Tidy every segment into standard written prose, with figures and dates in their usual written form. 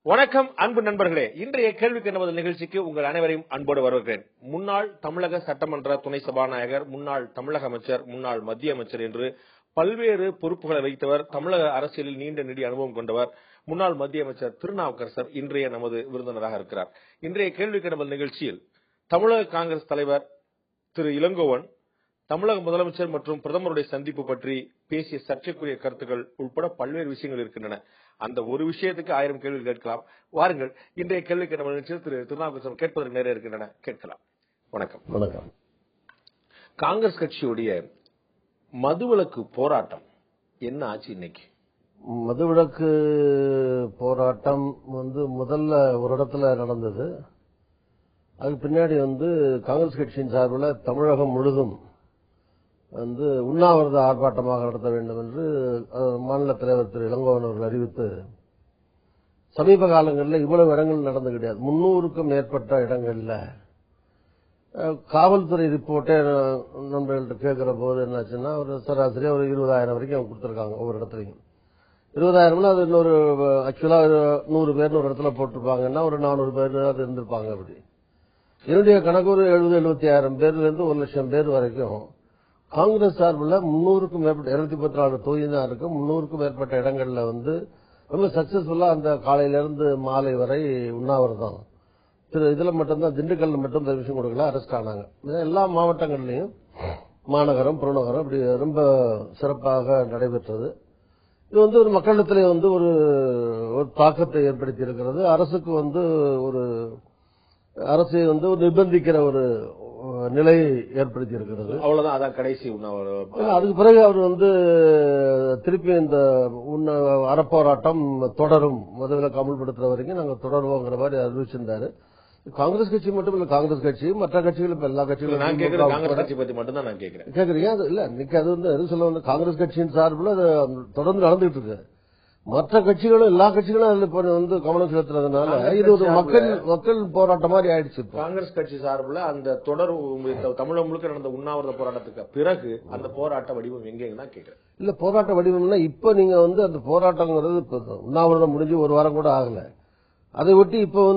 வணக்கம் அன்பு நண்பர்களே, இன்றைய கேள்விக்கு நமது நிகழ்ச்சிக்கு உங்கள் அனைவரையும் அன்போடு வரவேற்கிறேன். முன்னாள் தமிழக சட்டமன்ற துணை சபாநாயகர், முன்னாள் தமிழக அமைச்சர், முன்னாள் மத்திய அமைச்சர் என்று பல்வேறு பொறுப்புகளை வைத்தவர், தமிழக அரசியலில் நீண்ட நெடிய அனுபவம் கொண்டவர் முன்னாள் மத்திய அமைச்சர் திருநாவுக்கரசர் இன்றைய நமது விருந்தினராக இருக்கிறார். இன்றைய கேள்விக்கு நமது நிகழ்ச்சியில் தமிழக காங்கிரஸ் தலைவர் திரு இளங்கோவன் தமிழக முதலமைச்சர் மற்றும் பிரதமருடைய சந்திப்பு பற்றி பேசிய சர்ச்சைக்குரிய கருத்துக்கள் உட்பட பல்வேறு விஷயங்கள் இருக்கின்றன. அந்த ஒரு விஷயத்துக்கு 1000 கேள்விகள் கேட்கலாம். வாருங்கள், இன்றைய கேள்விக்கு நம்ம நிகழ்ச்சியில் திரு திருநாவுக்கரசர் கேட்பதற்கு நிறைய இருக்கின்றன, கேட்கலாம். வணக்கம். வணக்கம். காங்கிரஸ் கட்சியுடைய மதுவிலக்கு போராட்டம் என்ன ஆச்சு இன்னைக்கு? மதுவிலக்கு போராட்டம் முதல்ல ஒரு இடத்துல நடந்தது. அதுக்கு பின்னாடி காங்கிரஸ் கட்சியின் சார்பில் தமிழகம் முழுதும் உண்ணாவிரத ஆர்ப்பாட்டமாக நடத்த வேண்டும் என்று மாநில தலைவர் திரு இளங்கோவன் அவர்கள் அறிவித்து சமீப காலங்களில் இவ்வளவு இடங்கள் நடந்து கிடையாது. 300க்கும் மேற்பட்ட இடங்கள்ல காவல்துறை ரிப்போர்ட்டே நண்பர்கள்ட்ட கேட்கிற போது என்னாச்சுன்னா ஒரு சராசரியா ஒரு 20,000 வரைக்கும் கொடுத்திருக்காங்க ஒவ்வொரு இடத்துலையும். 20,000 அது இன்னொரு ஆக்சுவலா 100 பேர் ஒரு இடத்துல போட்டிருப்பாங்கன்னா ஒரு 400 பேர் அது இருந்திருப்பாங்க. அப்படி என்னுடைய கணக்கு ஒரு 70,000-75,000 பேர்ல இருந்து 1,00,000 பேர் வரைக்கும் காங்கிரஸ் சார்பில் 300க்கும் மேற்பட்ட 214 தொகுதி தான் இருக்கு. 300க்கும் மேற்பட்ட இடங்கள்ல ரொம்ப சக்சஸ்ஃபுல்லா அந்த காலையிலிருந்து மாலை வரை உண்ணாவிரதம். இதுல மட்டும்தான் திண்டுக்கல்ல மட்டும் பெர்மிஷன் கொடுக்கல, அரெஸ்ட் ஆனாங்க. எல்லா மாவட்டங்கள்லயும் மாநகரம் புறநகரம் இப்படி ரொம்ப சிறப்பாக நடைபெற்றது. இது ஒரு மக்களிடத்திலே ஒரு தாக்கத்தை ஏற்படுத்தி இருக்கிறது. அரசுக்கு ஒரு அரசை நிர்பந்திக்கிற ஒரு நிலையை ஏற்படுத்தி இருக்கிறது. அவ்வளவுதான், அதான் கடைசி உண்ணாவிரதம். அதுக்கு பிறகு அவர் திருப்பி இந்த அறப்போராட்டம் தொடரும், மதுவிலக்கு அமல்படுத்துற வரைக்கும் நாங்க தொடருவோங்கிற மாதிரி அறிவிச்சிருந்தாரு. காங்கிரஸ் கட்சி மட்டும் இல்ல, காங்கிரஸ் கட்சி மற்ற கட்சிகள் இப்ப எல்லா கட்சிகளும் நான் கேட்கிறேன். காங்கிரஸ் கட்சி பத்தி மட்டும் தான் நான் கேட்கிறேன். கேக்குறீங்க அது இல்ல, இன்னைக்கு அது எது சொல்ல காங்கிரஸ் கட்சியின் சார்பில் அது தொடர்ந்து நடந்துகிட்டு இருக்கு. மற்ற கட்சிகளும் எல்லா கட்சிகளும் அதுல கவனம் செலுத்துறதுனால இது ஒரு மக்கள் போராட்டம் மாதிரி ஆயிடுச்சு. காங்கிரஸ் கட்சி சார்பில் அந்த தொடர் தமிழகம் முழுக்க நடந்த உண்ணாவிரத போராட்டத்துக்கு பிறகு அந்த போராட்ட வடிவம் எங்கன்னு கேட்கிறேன். இல்ல, போராட்ட வடிவம்னா இப்ப நீங்க அந்த போராட்டங்கிறது உண்ணாவிரதம் முடிஞ்சு ஒரு வாரம் கூட ஆகல. அதை ஒட்டி இப்ப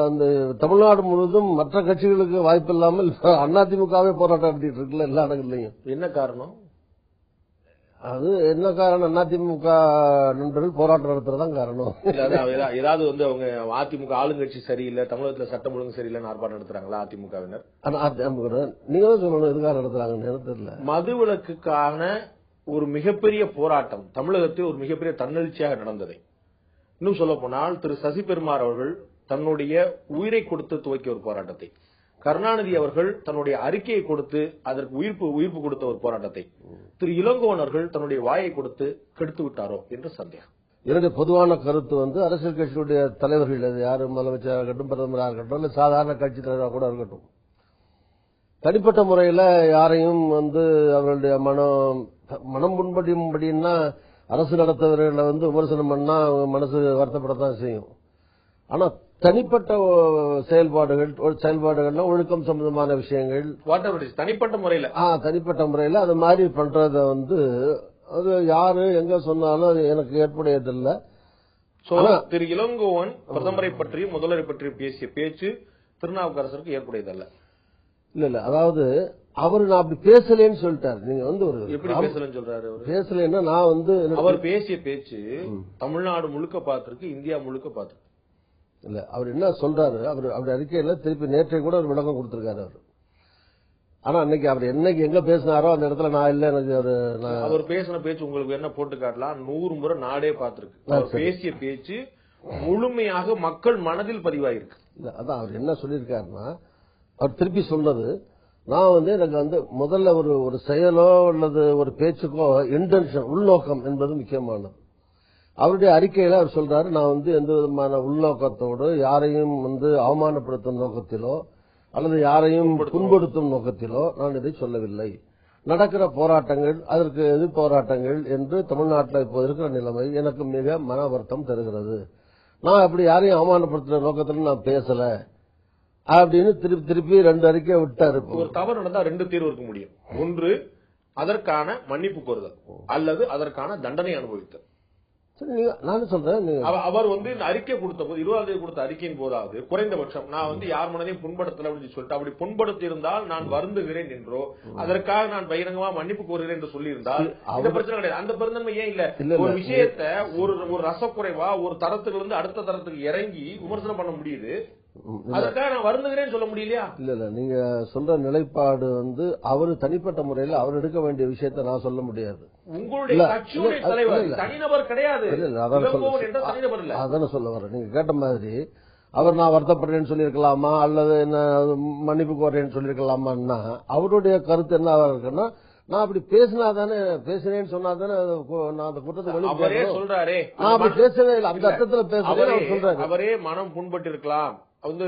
அந்த தமிழ்நாடு முழுவதும் மற்ற கட்சிகளுக்கு வாய்ப்பு இல்லாமல் அதிமுகவே போராட்டம் நடத்திட்டு இருக்குல்ல எல்லா இடங்கள்லயும். என்ன காரணம்? அது என்ன காரணம்? அதிமுக நண்பர்கள் போராட்டம் நடத்துறதான் காரணம். ஏதாவது அவங்க அதிமுக ஆளுங்கட்சி சரியில்லை, தமிழகத்தில் சட்டம் ஒழுங்கு சரியில்லைன்னு ஆர்ப்பாட்டம் நடத்துறாங்களா அதிமுகவினர்? நீங்க தான் சொல்லணும் எதுக்காக நடத்துறாங்கன்னு தெரியல. மதுவிலக்குக்கான ஒரு மிகப்பெரிய போராட்டம் தமிழகத்தில் ஒரு மிகப்பெரிய தன்னெழுச்சியாக நடந்ததை, இன்னும் சொல்ல போனால் திரு சசி பெருமாள் அவர்கள் தன்னுடைய உயிரை கொடுத்து துவக்கிய ஒரு போராட்டத்தை, கருணாநிதி அவர்கள் தன்னுடைய அறிக்கையை கொடுத்து அதற்கு உயிர்ப்பு கொடுத்த ஒரு போராட்டத்தை திரு இளங்கோவன் அவர்கள் தன்னுடைய வாயை கொடுத்து கெடுத்து விட்டாரோ என்று சந்தேகம். என்னுடைய பொதுவான கருத்து அரசியல் கட்சியுடைய தலைவர்கள், அது யாரு முதலமைச்சராக இருக்கட்டும், பிரதமராக இருக்கட்டும், இல்ல சாதாரண கட்சி தலைவராக கூட இருக்கட்டும், தனிப்பட்ட முறையில யாரையும் அவர்களுடைய மனம் முன்படியும்படின்னா அரசு நடத்தவர்களை விமர்சனம் பண்ணா மனசு வருத்தப்படத்தான் செய்யும். ஆனா தனிப்பட்ட செயல்பாடுகள்ல ஒழுக்கம் சம்பந்தமான விஷயங்கள் தனிப்பட்ட முறையில அது மாதிரி பண்றத அது யாரு எங்க சொன்னாலும் அது எனக்கு ஏற்புடையதில்லை. திரு இளங்கோவன் பிரதமரை பற்றியும் முதல்வரை பற்றியும் பேசிய பேச்சு திருநாவுக்கரசருக்கு ஏற்புடையதல்ல. இல்ல, அதாவது நான் அப்படி பேசலன்னு சொல்லிட்டாரு. நீங்க ஒரு எப்படி பேசலன்னு சொல்றாரு? பேசலன்னா நான் அவர் பேசிய பேச்சு தமிழ்நாடு முழுக்க பார்த்திருக்கு, இந்தியா முழுக்க பார்த்திருக்கு. இல்ல, அவர் என்ன சொல்றாரு, அவர் அறிக்கையில திருப்பி நேற்றைய கூட ஒரு விளக்கம் கொடுத்திருக்காரு அவர். ஆனா அன்னைக்கு அவர் என்னைக்கு எங்க பேசினாரோ அந்த இடத்துல நான் இல்ல. எனக்கு அவர் பேசின பேச்சு உங்களுக்கு என்ன போட்டு காட்டலாம், 100 முறை நாடே பார்த்திருக்கு. அவர் பேசிய பேச்சு முழுமையாக மக்கள் மனதில் பதிவாயிருக்கு. இல்ல, அதான் அவர் என்ன சொல்லியிருக்காருன்னா, அவர் திருப்பி சொன்னது, நான் எனக்கு முதல்ல ஒரு செயலோ அல்லது ஒரு பேச்சுக்கோ இன்டென்ஷன் உள்நோக்கம் என்பது முக்கியமானது. அவருடைய அறிக்கையில அவர் சொல்றாரு, நான் எந்த விதமான உள்நோக்கத்தோடு யாரையும் அவமானப்படுத்தும் நோக்கத்திலோ அல்லது யாரையும் புண்படுத்தும் நோக்கத்திலோ நான் இதை சொல்லவில்லை. நடக்கிற போராட்டங்கள் அதற்கு எதிர் போராட்டங்கள் என்று தமிழ்நாட்டில் இப்போ இருக்கிற நிலைமை எனக்கு மிக மன வருத்தம் தருகிறது. நான் அப்படி யாரையும் அவமானப்படுத்துற நோக்கத்தில் நான் பேசல அப்படின்னு திருப்பி 2 அறிக்கையை விட்டாரு. ஒரு தவறு நடந்தா 2 தீர்வு இருக்க முடியும். ஒன்று அதற்கான மன்னிப்பு கோருதல் அல்லது அதற்கான தண்டனை அனுபவித்தல். நானும் சொல்றேன். அவர் வந்து அறிக்கை கொடுத்த போது 20 கொடுத்த அறிக்கையின் போதாவது குறைந்தபட்சம் நான் வந்து யார் மனதையும் புண்படுத்தல அப்படின்னு சொல்லிட்டு அப்படி புண்படுத்தி இருந்தால் நான் வருந்துகிறேன் என்றோ அதற்காக நான் பகிரங்கமா மன்னிப்பு கோருகிறேன் என்று சொல்லி இருந்தால் இந்த பிரச்சனை கிடையாது. அந்த பெருந்தன்மை ஏன் இல்ல? ஒரு விஷயத்த ஒரு ரசக்குறைவா ஒரு தரத்துல இருந்து அடுத்த தரத்துக்கு இறங்கி விமர்சனம் பண்ண முடியுது. அதற்காக நான் வருந்துகிறேன்னு சொல்ல முடியலையா? இல்ல நீங்க சொல்ற நிலைப்பாடு வந்து அவரு தனிப்பட்ட முறையில் அவர் எடுக்க வேண்டிய விஷயத்தை நான் சொல்ல முடியாது. உங்களுடைய கட்சியுடைய தலைவர் தனிநபர் கிடையாது. அதான சொல்ல வர. நீங்க கேட்ட மாதிரி அவர் நான் வருத்தப்படுறேன்னு சொல்லியிருக்கலாமா அல்லது என்ன மன்னிப்பு கோர்றேன்னு சொல்லியிருக்கலாமான்னா அவருடைய கருத்து என்ன இருக்குன்னா நான் அப்படி பேசினேன்னு சொன்னா தானே நான் அந்த குற்றத்தை சொல்றாரு. நான் அப்படி பேசவே இல்லை அந்த அர்த்தத்துல பேசுறேன் சொல்றாரு. அவரே மனம் புண்பட்டு இருக்கலாம், வந்து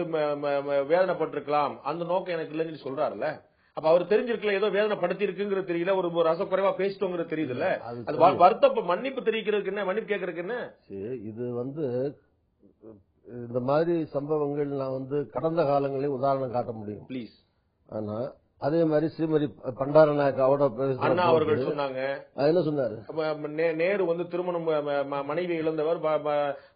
வேதனைப்பட்டிருக்கலாம், அந்த நோக்கம் எனக்கு இல்லைன்னு சொல்றாருல்ல. அப்ப அவர் தெரிஞ்சிருக்கல ஏதோ வேதனை படுத்தி இருக்குங்கிறது தெரியல, ஒரு ரசக்குறைவா பேசிட்டோங்கிறது தெரியுதுல்ல. அது வருத்தப்ப மன்னிப்பு தெரிவிக்கிறதுக்கு என்ன, மன்னிப்பு கேட்கறதுக்கு என்ன? இது வந்து இந்த மாதிரி சம்பவங்கள் நான் வந்து கடந்த காலங்களில் உதாரணம் காட்ட முடியும் ப்ளீஸ். ஆனா அதே மாதிரி ஸ்ரீமதி பண்டாரநாயக்காவோட அண்ணா அவர்கள் சொன்னாங்க. என்ன சொன்னாரு? நேரு வந்து திருமணம் மனைவி இழந்தவர்,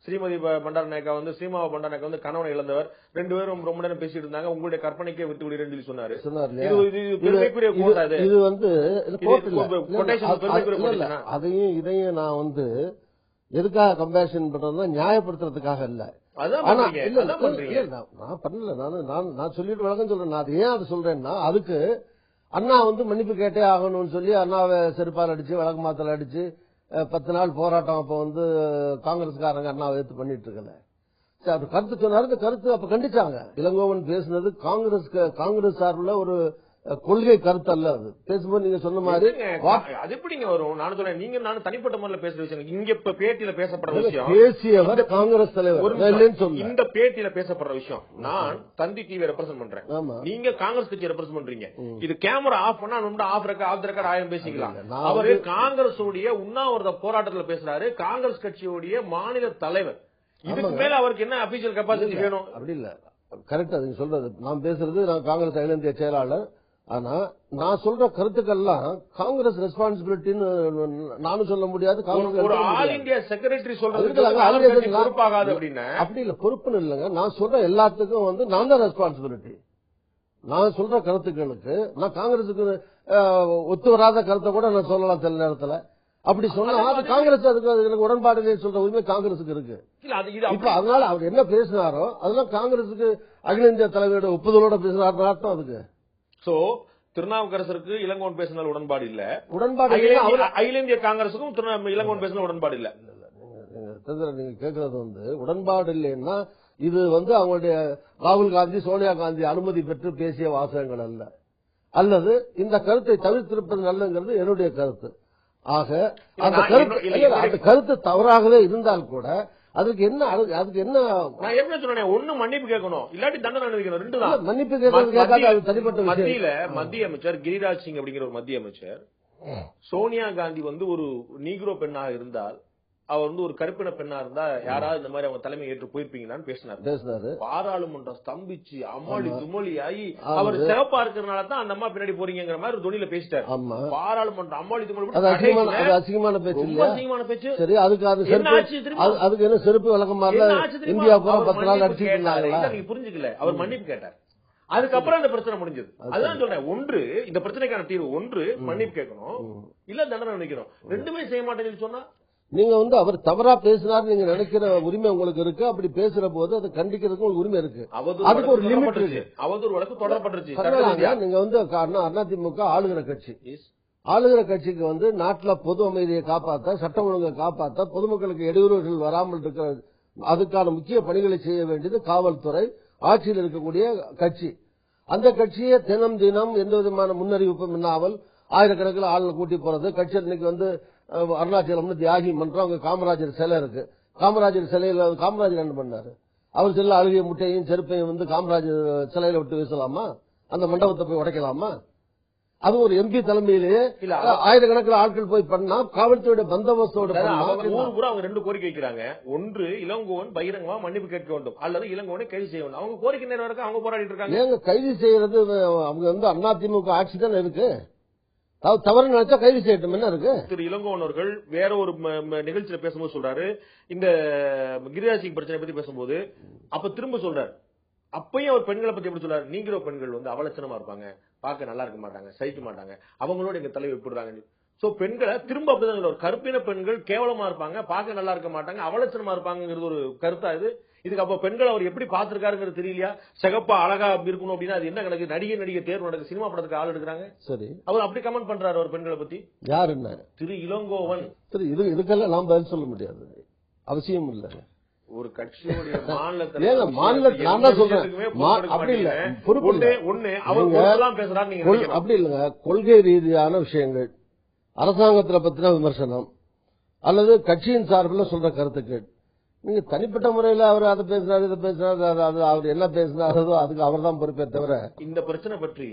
ஸ்ரீமதி பண்டாரநாயக்கா வந்து ஸ்ரீமாவ பண்டாரநாயக்கா வந்து கணவனை இழந்தவர், 2 பேரும் ரொம்ப நேரம் பேசிட்டு இருந்தாங்க, உங்களுடைய கற்பனைக்கே விட்டு விடுறேன்னு சொன்னாரு. இது வந்து அதையும் இதையும் நான் வந்து எதுக்காக கம்பேரிசன் பண்றதுன்னா நியாயப்படுத்துறதுக்காக இல்ல. நான் பண்ணல. நான் சொல்லிட்டு வழக்கம் சொல்றேன். நான் ஏன் அதை சொல்றேன்னா அதுக்கு அண்ணா வந்து மன்னிப்பு கேட்டே ஆகணும்னு சொல்லி அண்ணாவை செருப்பால் அடிச்சு வழக்கு மாத்தல அடிச்சு 10 நாள் போராட்டம் அப்ப வந்து காங்கிரஸ்காரங்க அண்ணாவை எடுத்து பண்ணிட்டு இருக்கல. கருத்து சொன்னாரு. இந்த கருத்து அப்ப கண்டிச்சாங்க. இளங்கோவன் பேசுனது காங்கிரஸ் சார்பில் ஒரு கொள்கை கருத்து அல்ல. அது பேசும்போது நீங்க சொன்ன மாதிரி அது எப்படிங்க வரும்? நான் சொல்றேன், நீங்க நானும் தனிப்பட்ட முறையில் பேசுற விஷயம் இங்க இப்ப பேட்டியில பேசப்படுற விஷயம். பேசியவர் காங்கிரஸ் தலைவர். இந்த பேட்டியில பேசப்படுற விஷயம் நான் தந்தி டிவி ரெப்ரசென்ட் பண்றேன், நீங்க காங்கிரஸ் கட்சி ரெப்ரசென்ட் பண்றீங்க. இது கேமரா ஆஃப் பண்ணா ஆஃப் ரெக்கார்ட் 1000 பேசிக்கலாம். அவரு காங்கிரஸ் உடைய உண்ணாவிரத போராட்டத்தில் பேசுறாரு, காங்கிரஸ் கட்சியுடைய மாநில தலைவர். இதுக்கு மேல அவருக்கு என்ன அபிஷியல் கெப்பாசிட்டி வேணும்? அப்படி இல்ல. கரெக்டா நீங்க சொல்றது. நான் பேசுறது நான் காங்கிரஸ் அகில இந்திய செயலாளர். ஆனா நான் சொல்ற கருத்துக்கள்லாம் காங்கிரஸ் ரெஸ்பான்சிபிலிட்டின்னு நானும் சொல்ல முடியாது. அப்படி இல்ல, பொறுப்புன்னு இல்லைங்க. நான் சொல்ற எல்லாத்துக்கும் வந்து நான் தான் ரெஸ்பான்சிபிலிட்டி. நான் சொல்ற கருத்துக்களுக்கு நான் காங்கிரசுக்கு ஒத்து வராத கருத்தை கூட நான் சொல்லலாம் சில நேரத்துல. அப்படி சொன்னா அது காங்கிரஸ் அதுக்கு உடன்பாடு சொல்ற உரிமை காங்கிரசுக்கு இருக்கு. இப்ப அதனால அவர் என்ன பேசினாரோ அதெல்லாம் காங்கிரசுக்கு அகில இந்திய தலைவரோட ஒப்புதலோட பேசினார் அர்த்தம் அதுக்கு. சோ திருநாவுக்கரசருக்கு இளங்கோவன் பேசினால் உடன்பாடு இல்ல, அகில இந்திய காங்கிரசுக்கும் இளங்கோவன் பேசினால் உடன்பாடு இல்ல. நீங்க கேட்கறது வந்து உடன்பாடு இல்லைன்னா இது வந்து அவங்களுடைய ராகுல் காந்தி சோனியா காந்தி அனுமதி பெற்று பேசிய வாசகங்கள் அல்ல, அல்லது இந்த கருத்தை தவிர்த்திருப்பது நல்லங்கிறது என்னுடைய கருத்து. ஆக அந்த கருத்து தவறாகவே இருந்தால் கூட அதுக்கு என்ன நான் எப்படி சொன்னேன், ஒண்ணு மன்னிப்பு கேட்கணும், இல்லாட்டி தண்டனை அனுபவிக்கணும். 2 தான். மன்னிப்பு கேட்கறது தனிப்பட்ட மத்திய அமைச்சர் கிரிராஜ் சிங் அப்படிங்கிற ஒரு மத்திய அமைச்சர், சோனியா காந்தி வந்து ஒரு நீக்ரோ பெண்ணாக இருந்தால், அவர் வந்து ஒரு கருப்பின பெண்ணா இருந்தா யாராவது இந்த மாதிரி அவங்க தலைமை ஏற்று போயிருப்பீங்களான்னு பேசினாரு. பாராளுமன்றம் ஸ்தம்பிச்சு அம்மாளி துமொழி ஆகி அவர் சிறப்பா இருக்கிறதுனால தான் அந்த அம்மா பின்னாடி போறீங்கிற மாதிரி ஒரு தொழில பேசிட்டாரு. பாராளுமன்றம் அம்மாளி துமொழி அசிங்கமான பேச்சு. அசிங்கமான பேச்சு. சரி, அதுக்கு என்ன செருப்பு விளக்கம் இந்தியா பூரா 10 நாள் அடிச்சுட்டு நீங்க புரிஞ்சுக்கல. அவர் மன்னிப்பு கேட்டார், அதுக்கப்புறம் அந்த பிரச்சனை முடிஞ்சது. அதுதான் சொல்றேன், ஒன்று இந்த பிரச்சனைக்கான தீர்வு, ஒன்று மன்னிப்பு கேட்கணும், இல்ல தண்டனை நினைக்கணும். 2மே செய்ய மாட்டேன்னு சொன்னா நீங்க வந்து அவர் தவறா பேசினார் நீங்க நினைக்கிற உரிமை உங்களுக்கு இருக்கு. அப்படி பேசுற போது அதை கண்டிக்கிறதுக்கு உங்களுக்கு உரிமை இருக்கு. அதுக்கு ஒரு லிமிட் இருக்கு. அவதூறு வழக்கு தொடரப்பட்டுருச்சு. நீங்க வந்து அதிமுக ஆளுகிற கட்சி, ஆளுகிற கட்சிக்கு வந்து நாட்டுல பொது அமைதியை காப்பாற்ற, சட்டம் ஒழுங்கை காப்பாற்ற, பொதுமக்களுக்கு இடையூறுகள் வராமல் இருக்கிற அதுக்கான முக்கிய பணிகளை செய்ய வேண்டியது காவல்துறை, ஆட்சியில் இருக்கக்கூடிய கட்சி. அந்த கட்சியை தினம் எந்த விதமான முன்னறிவிப்பும் இல்லாமல் ஆயிரக்கணக்கில் ஆளுநர் கூட்டி போறது. கட்சி இன்னைக்கு வந்து அருணாச்சலம் தியாகி மன்றம், அங்க காமராஜர் சிலை இருக்கு. காமராஜர் சிலையில காமராஜர் என்ன பண்ணாரு? அவர் சில அழுகிய முட்டையும் செருப்பையும் வந்து காமராஜர் சிலையில விட்டு வீசலாமா? அந்த மண்டபத்தை போய் உடைக்கலாமா? அது ஒரு எம்பி தலைமையிலேயே ஆயிரக்கணக்கில் ஆட்கள் போய் பண்ணா காவல்துறையுடைய பந்தோபஸ்தோட அவங்க 2 கோரிக்கை வைக்கிறாங்க. ஒன்று, இளங்கோவன் பகிரங்கமா மன்னிப்பு கேட்க வேண்டும், அல்லது இளங்கோவனை கைது செய்ய வேண்டும். அவங்க கோரிக்கை நேரம் அவங்க போராடிட்டு இருக்காங்க. ஏங்க கைது செய்யறது? அவங்க வந்து அதிமுக ஆட்சி தானே இருக்கு. தவறு நினைச்சா கைது செய்யட்டும், என்ன இருக்கு? திரு இளங்கோவன் அவர்கள் வேற ஒரு நிகழ்ச்சியில பேசும்போது சொல்றாரு, இந்த கிரிராஜ் சிங் பிரச்சனை பத்தி பேசும்போது அப்ப திரும்ப சொல்றாரு, அப்பயும் அவர் பெண்களை பத்தி எப்படி சொல்றாரு, நீங்கிற பெண்கள் வந்து அவலட்சணமா இருப்பாங்க, பார்க்க நல்லா இருக்க மாட்டாங்க, சகிக்க மாட்டாங்க, அவங்களோட எங்க தலைவர் விட்டுறாங்க. சோ பெண்களை திரும்ப அப்படிதான் சொல்றாரு, கருப்பின பெண்கள் கேவலமா இருப்பாங்க, பார்க்க நல்லா இருக்க மாட்டாங்க, அவலட்சணமா இருப்பாங்கிறது ஒரு கருத்தா இது. இதுக்கு அப்ப பெண்கள் அவர் எப்படி பாத்துருக்காருங்கிறது தெரியலையா? சிகப்பா அழகா இருக்கணும் அப்படின்னா அது என்ன கணக்கு? நடிகை தேர்வு நடக்கு, சினிமா படத்துக்கு ஆள் எடுக்கிறாங்க. சரி, அவர் அப்படி கமெண்ட் பண்றாரு அவர் பெண்களை பத்தி. யாரு? என்ன திரு இளங்கோவன். சரி, இதுக்கெல்லாம் நாம் பதில் சொல்ல முடியாது, அவசியம் இல்ல. ஒரு கட்சியுடைய மாநிலத்தில் நான் தான் சொல்றேன், அப்படி இல்ல, பொறுப்பு ஒண்ணு அவர் பேசுறாரு, நீங்க அப்படி இல்லங்க. கொள்கை ரீதியான விஷயங்கள், அரசாங்கத்துல பத்தின விமர்சனம் அல்லது கட்சியின் சார்பில் சொல்ற கருத்துக்கள், நீங்க தனிப்பட்ட முறையில் அவர் அதை பேசுறாரு இதை பேசுறாரு, அவர் என்ன பேசுறாரோ அதுக்கு அவர் தான் பொறுப்பே தவிர இந்த பிரச்சனை பற்றி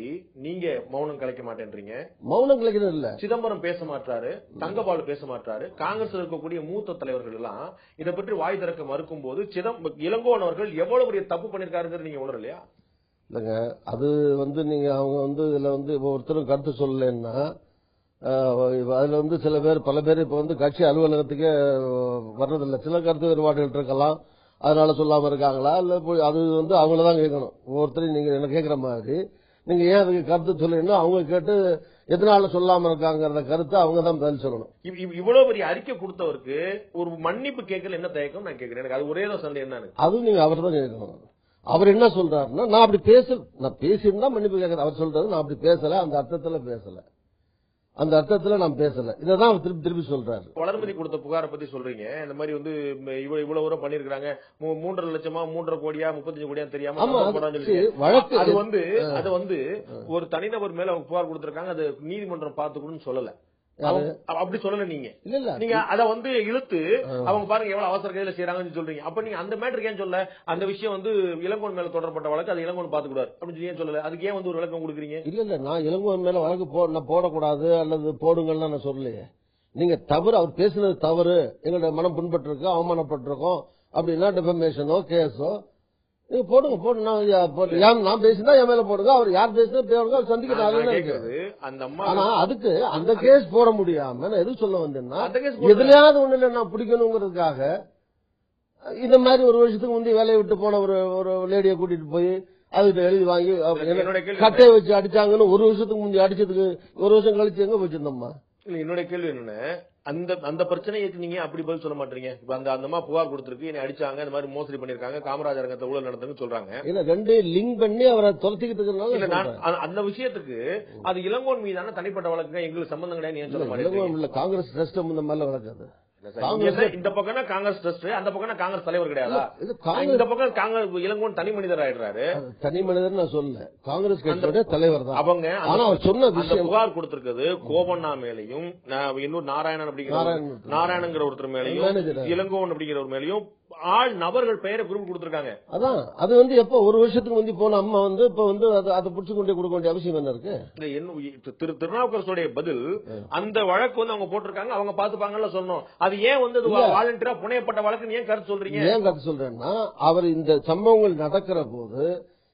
நீங்க மௌனம் கலைக்க மாட்டேன்றீங்க. மௌனம் கலைக்கிறது இல்ல. சிதம்பரம் பேச மாட்டாரு, தங்கபாலு பேச மாட்டாரு, காங்கிரஸ் இருக்கக்கூடிய மூத்த தலைவர்கள் எல்லாம் இதை பற்றி வாய் திறக்க மறுக்கும் போது இளங்கோவன் அவர்கள் எவ்வளவு பெரிய தப்பு பண்ணிருக்காருங்கிறது நீங்க உணரலையா? இல்லங்க, அது நீங்க அவங்க இதுல ஒருத்தரும் கருத்து சொல்லலன்னா அதுல சில பேர் பல பேர் இப்ப கட்சி அலுவலகத்துக்கே வர்றதில்லை. சில கருத்து வேறுபாடுகள் இருக்கலாம், அதனால சொல்லாம இருக்காங்களா இல்ல அது அவங்களதான் கேட்கணும். ஒவ்வொருத்தரையும் நீங்க என்ன கேட்கிற மாதிரி நீங்க ஏன் அதுக்கு கருத்து சொல்லணும், அவங்க கேட்டு எதனால சொல்லாம இருக்காங்கிற கருத்தை அவங்க தான் பதில் சொல்லணும். இவ்வளவு பெரிய அறிக்கை கொடுத்தவருக்கு ஒரு மன்னிப்பு கேட்கல என்ன தயக்கம் நான் கேட்கிறேன். எனக்கு அது ஒரே தான் சண்டை என்ன, அது நீங்க அவர் தான் கேட்கணும். அவர் என்ன சொல்றாருன்னா, நான் அப்படி நான் பேசியிருந்தா மன்னிப்பு கேட்கறேன். அவர் சொல்றது நான் அப்படி பேசல, அந்த அர்த்தத்துல பேசல, அந்த அர்த்தத்துல நான் பேசல, இதான் திருப்பி சொல்றாரு. வளர்மதி கொடுத்த புகாரை பத்தி சொல்றீங்க, இந்த மாதிரி இவ்வளவு தூரம் பண்ணிருக்காங்க, 3.5 லட்சமா 3.5 கோடியா 35 கோடியா தெரியாம வழக்கு. அது ஒரு தனிநபர் மேல அவங்க புகார் கொடுத்திருக்காங்க, அது நீதிமன்றம் பாத்துக்கணும்னு சொல்லல, அப்படி சொல்லல. நீங்க நீங்க அத இழுத்து அவங்க பாருங்க எவ்வளவு அவசர கையில செய்யறாங்கன்னு சொல்றீங்க. அப்ப நீங்க அந்த மேட்டருக்கு ஏன் சொல்ல, அந்த விஷயம் இளங்கோவன் மேல தொடரப்பட்ட வழக்கு, அது இளங்கோவன் பாத்துக்கூடாது அப்படின்னு ஏன் சொல்லல, அதுக்கு ஏன் ஒரு விளக்கம் கொடுக்குறீங்க? இல்ல நான் இளங்கோவன் மேல வழக்கு போடக்கூடாது அல்லது போடுங்கன்னு நான் சொல்லலையே. நீங்க தவறு, அவர் பேசுனது தவறு, எங்களுடைய மனம் புண்பட்டிருக்கோம், அவமானப்பட்டிருக்கோம் அப்படின்னா டிஃபமேஷனோ கேஸோ நீங்க போடுங்க. நான் பேசினா என் மேல போடுங்க, அவர் யார் பேசினா சந்திக்கிறாங்க. ஆனா அதுக்கு அந்த கேஸ் போட முடியாம நான் எது சொல்ல வந்தேன்னா, எதுலயாவது ஒண்ணுல நான் பிடிக்கணுங்கிறதுக்காக இந்த மாதிரி ஒரு வருஷத்துக்கு முந்தைய வேலையை விட்டு போன ஒரு லேடியை கூட்டிட்டு போய் அதுக்கு எழுதி வாங்கி கட்டையை வச்சு அடிச்சாங்கன்னு ஒரு வருஷத்துக்கு முந்தைய அடிச்சதுக்கு ஒரு வருஷம் கழிச்சு எங்க போச்சிருந்தோம்மா? என்னுடைய கேள்வி என்னன்னு, அந்த பிரச்சனையை நீங்க அப்படி பதில் சொல்ல மாட்டீங்க. இப்ப அந்த அம்மா புகார் கொடுத்திருக்கு, என்னை அடிச்சாங்க, இந்த மாதிரி மோசடி பண்ணிருக்காங்க, காமராஜர் அரங்கத்தை ஊழல் நடந்ததுன்னு சொல்றாங்க. ரெண்டு லிங்க் பண்ணி அவரை துரத்திக்கிட்டு அந்த விஷயத்துக்கு அது இளங்கோவன் மீதான தனிப்பட்ட வழக்கு, எங்களுக்கு சம்பந்தம் கிடையாது சொல்ல மாட்டேங்க. காங்கிரஸ் ட்ரஸ்ட் இந்த மாதிரி வழக்காது. இந்த பக்கம் காங்கிரஸ் ட்ரஸ்ட், அந்த பக்கம் காங்கிரஸ் தலைவர் கிடையாதா? இந்த பக்கம் காங்கிரஸ் இளங்கோவன் தனி மனிதர் ஆயிடுறாரு. தனி மனிதர் நான் சொல்ல, காங்கிரஸ் கட்சியோட தலைவர் தான் அவங்க. ஆனா அவர் சொன்ன விஷயம் புகார் கொடுத்திருக்கிறது கோபண்ணா மேலையும், இன்னொரு நாராயணங்கிற ஒருத்தர் மேலையும், இளங்கோவன் அப்படிங்கிற ஒரு மேலையும் ஆள் நபர்கள் பெயரை குறிப்பு கொடுத்திருக்காங்க. அதான் அது எப்ப ஒரு வருஷத்துக்கு முந்தி போன அம்மா இப்ப அதை புடிச்சு கொண்டே கொடுக்க வேண்டிய அவசியம் என்ன இருக்கு? திருநாவுக்கரசுடைய பதில், அந்த வழக்கு அவங்க போட்டிருக்காங்க, அவங்க பாத்துப்பாங்கல்ல சொன்னோம். அது ஏன் வாலண்டியரா புனையப்பட்ட வழக்கு ஏன் கருத்து சொல்றீங்க? ஏன் கருத்து சொல்றேன்னா, அவர் இந்த சம்பவங்கள் நடக்கிற போது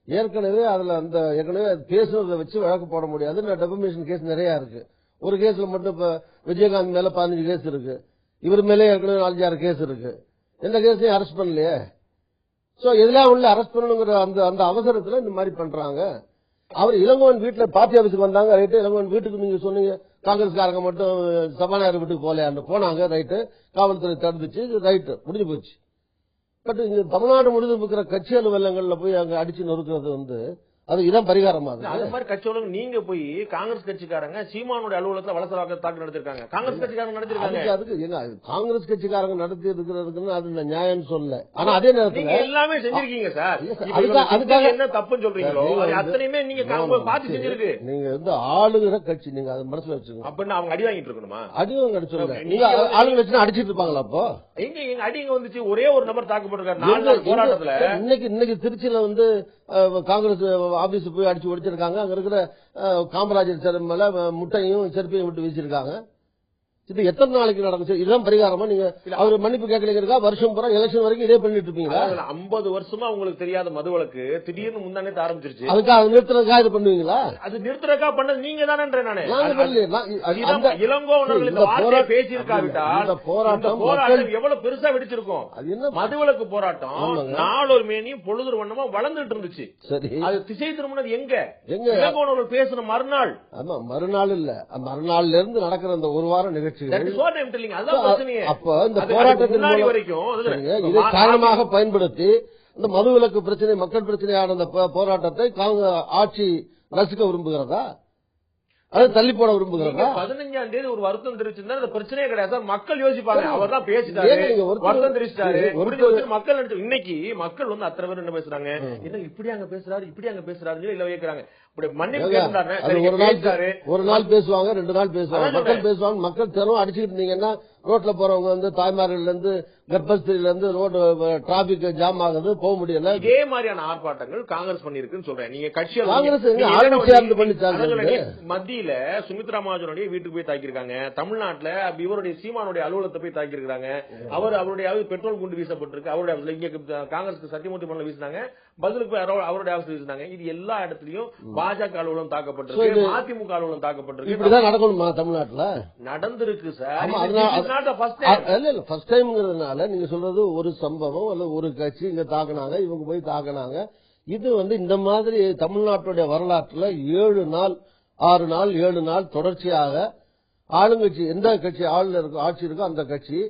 ஏற்கனவே அதுல ஏற்கனவே பேசுறத வச்சு வழக்கு போட முடியாது. டெபமேஷன் கேஸ் நிறைய இருக்கு. ஒரு கேஸ்ல மட்டும் இப்ப விஜயகாந்த் மேல 15 கேஸ் இருக்கு, இவர் மேலே ஏற்கனவே 4-6 கேஸ் இருக்கு. எந்த கேஸையும் அரெஸ்ட் பண்ணலையே. சோ எதுலாம் உள்ள அரெஸ்ட் பண்ணணுங்கிற அந்த அவசரத்துல இந்த மாதிரி பண்றாங்க. அவர் இளங்கோவன் வீட்டுல பார்ட்டி ஆபீஸுக்கு வந்தாங்க, ரைட்டு. இளங்கோவன் வீட்டுக்கு நீங்க சொன்னீங்க காங்கிரஸ்காரங்க மட்டும் சபாநாயகர் வீட்டுக்கு போலையான்னு போனாங்க, ரைட்டு. காவல்துறை தடுத்துச்சு, ரைட்டு, முடிஞ்சு போச்சு. பட் இங்க தமிழ்நாடு முழுவதும் இருக்கிற கட்சி அலுவலகங்கள்ல போய் அங்க அடிச்சு நொறுக்கிறது அது இதான் பரிகாரமா? அந்த மாதிரி கட்சி நீங்க போய் காங்கிரஸ் கட்சிக்காரங்க சீமானுடைய அலுவலகத்துல வலச தாக்கு நடத்திருக்காங்க, காங்கிரஸ் கட்சிக்காரங்க நடத்திருக்காங்க. அதுக்கு காங்கிரஸ் கட்சிக்காரங்க நடத்தி இருக்கிறதுக்கு அது நியாயம் சொல்ல. ஆனா அதே நேரத்தில் எல்லாமே செஞ்சிருக்கீங்க சார். அதுக்காக என்ன தப்புன்னு சொல்றீங்களோ அத்தனையுமே நீங்க பார்த்து செஞ்சிருக்கு. நீங்க ஆளுகிற கட்சி, நீங்க அதை மனசுல வச்சுக்கோங்க. அப்படின்னா அவங்க அடி வாங்கிட்டு இருக்கணுமா? அடி வாங்க அடிச்சு நீங்க ஆளுங்க வச்சு அடிச்சிட்டு இருப்பாங்களா? அப்போ எங்க அடிங்க வந்துச்சு, ஒரே ஒரு நபர் தாக்கப்பட்டிருக்காரு 4 நாள் போராட்டத்துல. இன்னைக்கு திருச்சியில காங்கிரஸ் ஆபீஸ் போய் அடிச்சு ஒடிச்சிருக்காங்க. அங்க இருக்கிற காமராஜர் மேல முட்டையும் செருப்பையும் விட்டு வீசிருக்காங்க. இது எத்தனை நாளைக்கு நடந்துச்சு? இதுதான் பரிகாரமா? நீங்க அவரு மன்னிப்பு கேட்கலீங்க, வருஷம் பூரா எலெக்ஷன் வரைக்கும் இதே பண்ணிட்டு இருப்பீங்களா? 50 வருஷமா உங்களுக்கு தெரியாத மது வழக்கு திடீர்னு முந்தானே ஆரம்பிச்சிருச்சு. அதுக்காக அது நிறுத்துறதுக்காக இது பண்ணுவீங்களா? அது நிறுத்துறதுக்காக பண்ணது நீங்க தானே. இளங்கோ பேசியிருக்காவிட்டால் போராட்டம் எவ்வளவு பெருசா வெடிச்சிருக்கும். மது வழக்கு போராட்டம் நாளொரு மேனியும் பொழுது வண்ணமா வளர்ந்துட்டு இருந்துச்சு. சரி, அது திசை திரும்பினது எங்க? இளங்கோவர்கள் பேசின மறுநாள். ஆமா, மறுநாள் இல்ல, மறுநாள்ல இருந்து நடக்கிற அந்த ஒரு வாரம் நிகழ்ச்சி. அப்ப இந்த போராட்டத்தின் இதை காரணமாக பயன்படுத்தி இந்த மதுவிலக்கு பிரச்சனை, மக்கள் பிரச்சனையான இந்த போராட்டத்தை ஆட்சி ரசிக்க விரும்புகிறதா, அது தள்ளி போட விரும்புகிறதா? 15ஆம் தேதி ஒரு வருத்தம் தெரிவிச்சிருந்தா அந்த பிரச்சனையே கிடையாது. மக்கள் யோசிப்பாங்க, அவர் தான் பேசிட்டாரு, வருத்தம் தெரிவிச்சிட்டாரு, மக்கள். இன்னைக்கு மக்கள் வந்து அத்தனை பேர் என்ன பேசுறாங்க, என்ன இப்படி அங்க பேசுறாரு, இப்படி அங்க பேசுறாரு இல்ல வைக்கிறாங்க. ஒரு நாள் பேசுவாங்க, 2 நாள் பேசுவாங்க, மக்கள் பேசுவாங்க. மக்கள் தினம் அடிச்சுட்டு இருந்தீங்கன்னா ரோட்ல போறவங்க வந்து தாய்மார்கள் இருந்து கர்ப்பஸ்திரியில இருந்து ரோடு டிராபிக் ஜாம் ஆகுது, போக முடியல. இதே மாதிரியான ஆர்ப்பாட்டங்கள் காங்கிரஸ் பண்ணிருக்குன்னு சொல்றேன். நீங்க கட்சியில் மத்தியில சுமித்ரா மகாஜனுடைய வீட்டுக்கு போய் தாக்கியிருக்காங்க, தமிழ்நாட்டுல இவருடைய சீமானுடைய அலுவலகத்தை போய் தாக்கியிருக்காங்க, அவருடைய பெட்ரோல் குண்டு வீசப்பட்டிருக்கு, அவருடைய இங்க காங்கிரஸ் சத்தியமூர்த்தி மண்டல வீசினாங்க, பதிலுக்கு அவருடைய ஆஃபீஸ் வீசினாங்க. இது எல்லா இடத்துலயும் பாஜக அலுவலகம் தாக்கப்பட்டிருக்கு, அதிமுக அலுவலகம் தாக்கப்பட்டிருக்கு. இப்படிதான் நடக்கணுமா தமிழ்நாட்டுல? நடந்திருக்கு சார். நீங்க சொல்றது ஒரு சம்பவம் அல்ல, ஒரு கட்சி இங்க தாக்குனாங்க, இவங்க போய் தாக்குனாங்க. இது வந்து இந்த மாதிரி தமிழ்நாட்டுடைய வரலாற்றுல 7 நாள் 6 நாள் 7 நாள் தொடர்ச்சியாக ஆளுங்கட்சி, எந்த கட்சி ஆட்சி இருக்கோ அந்த கட்சி,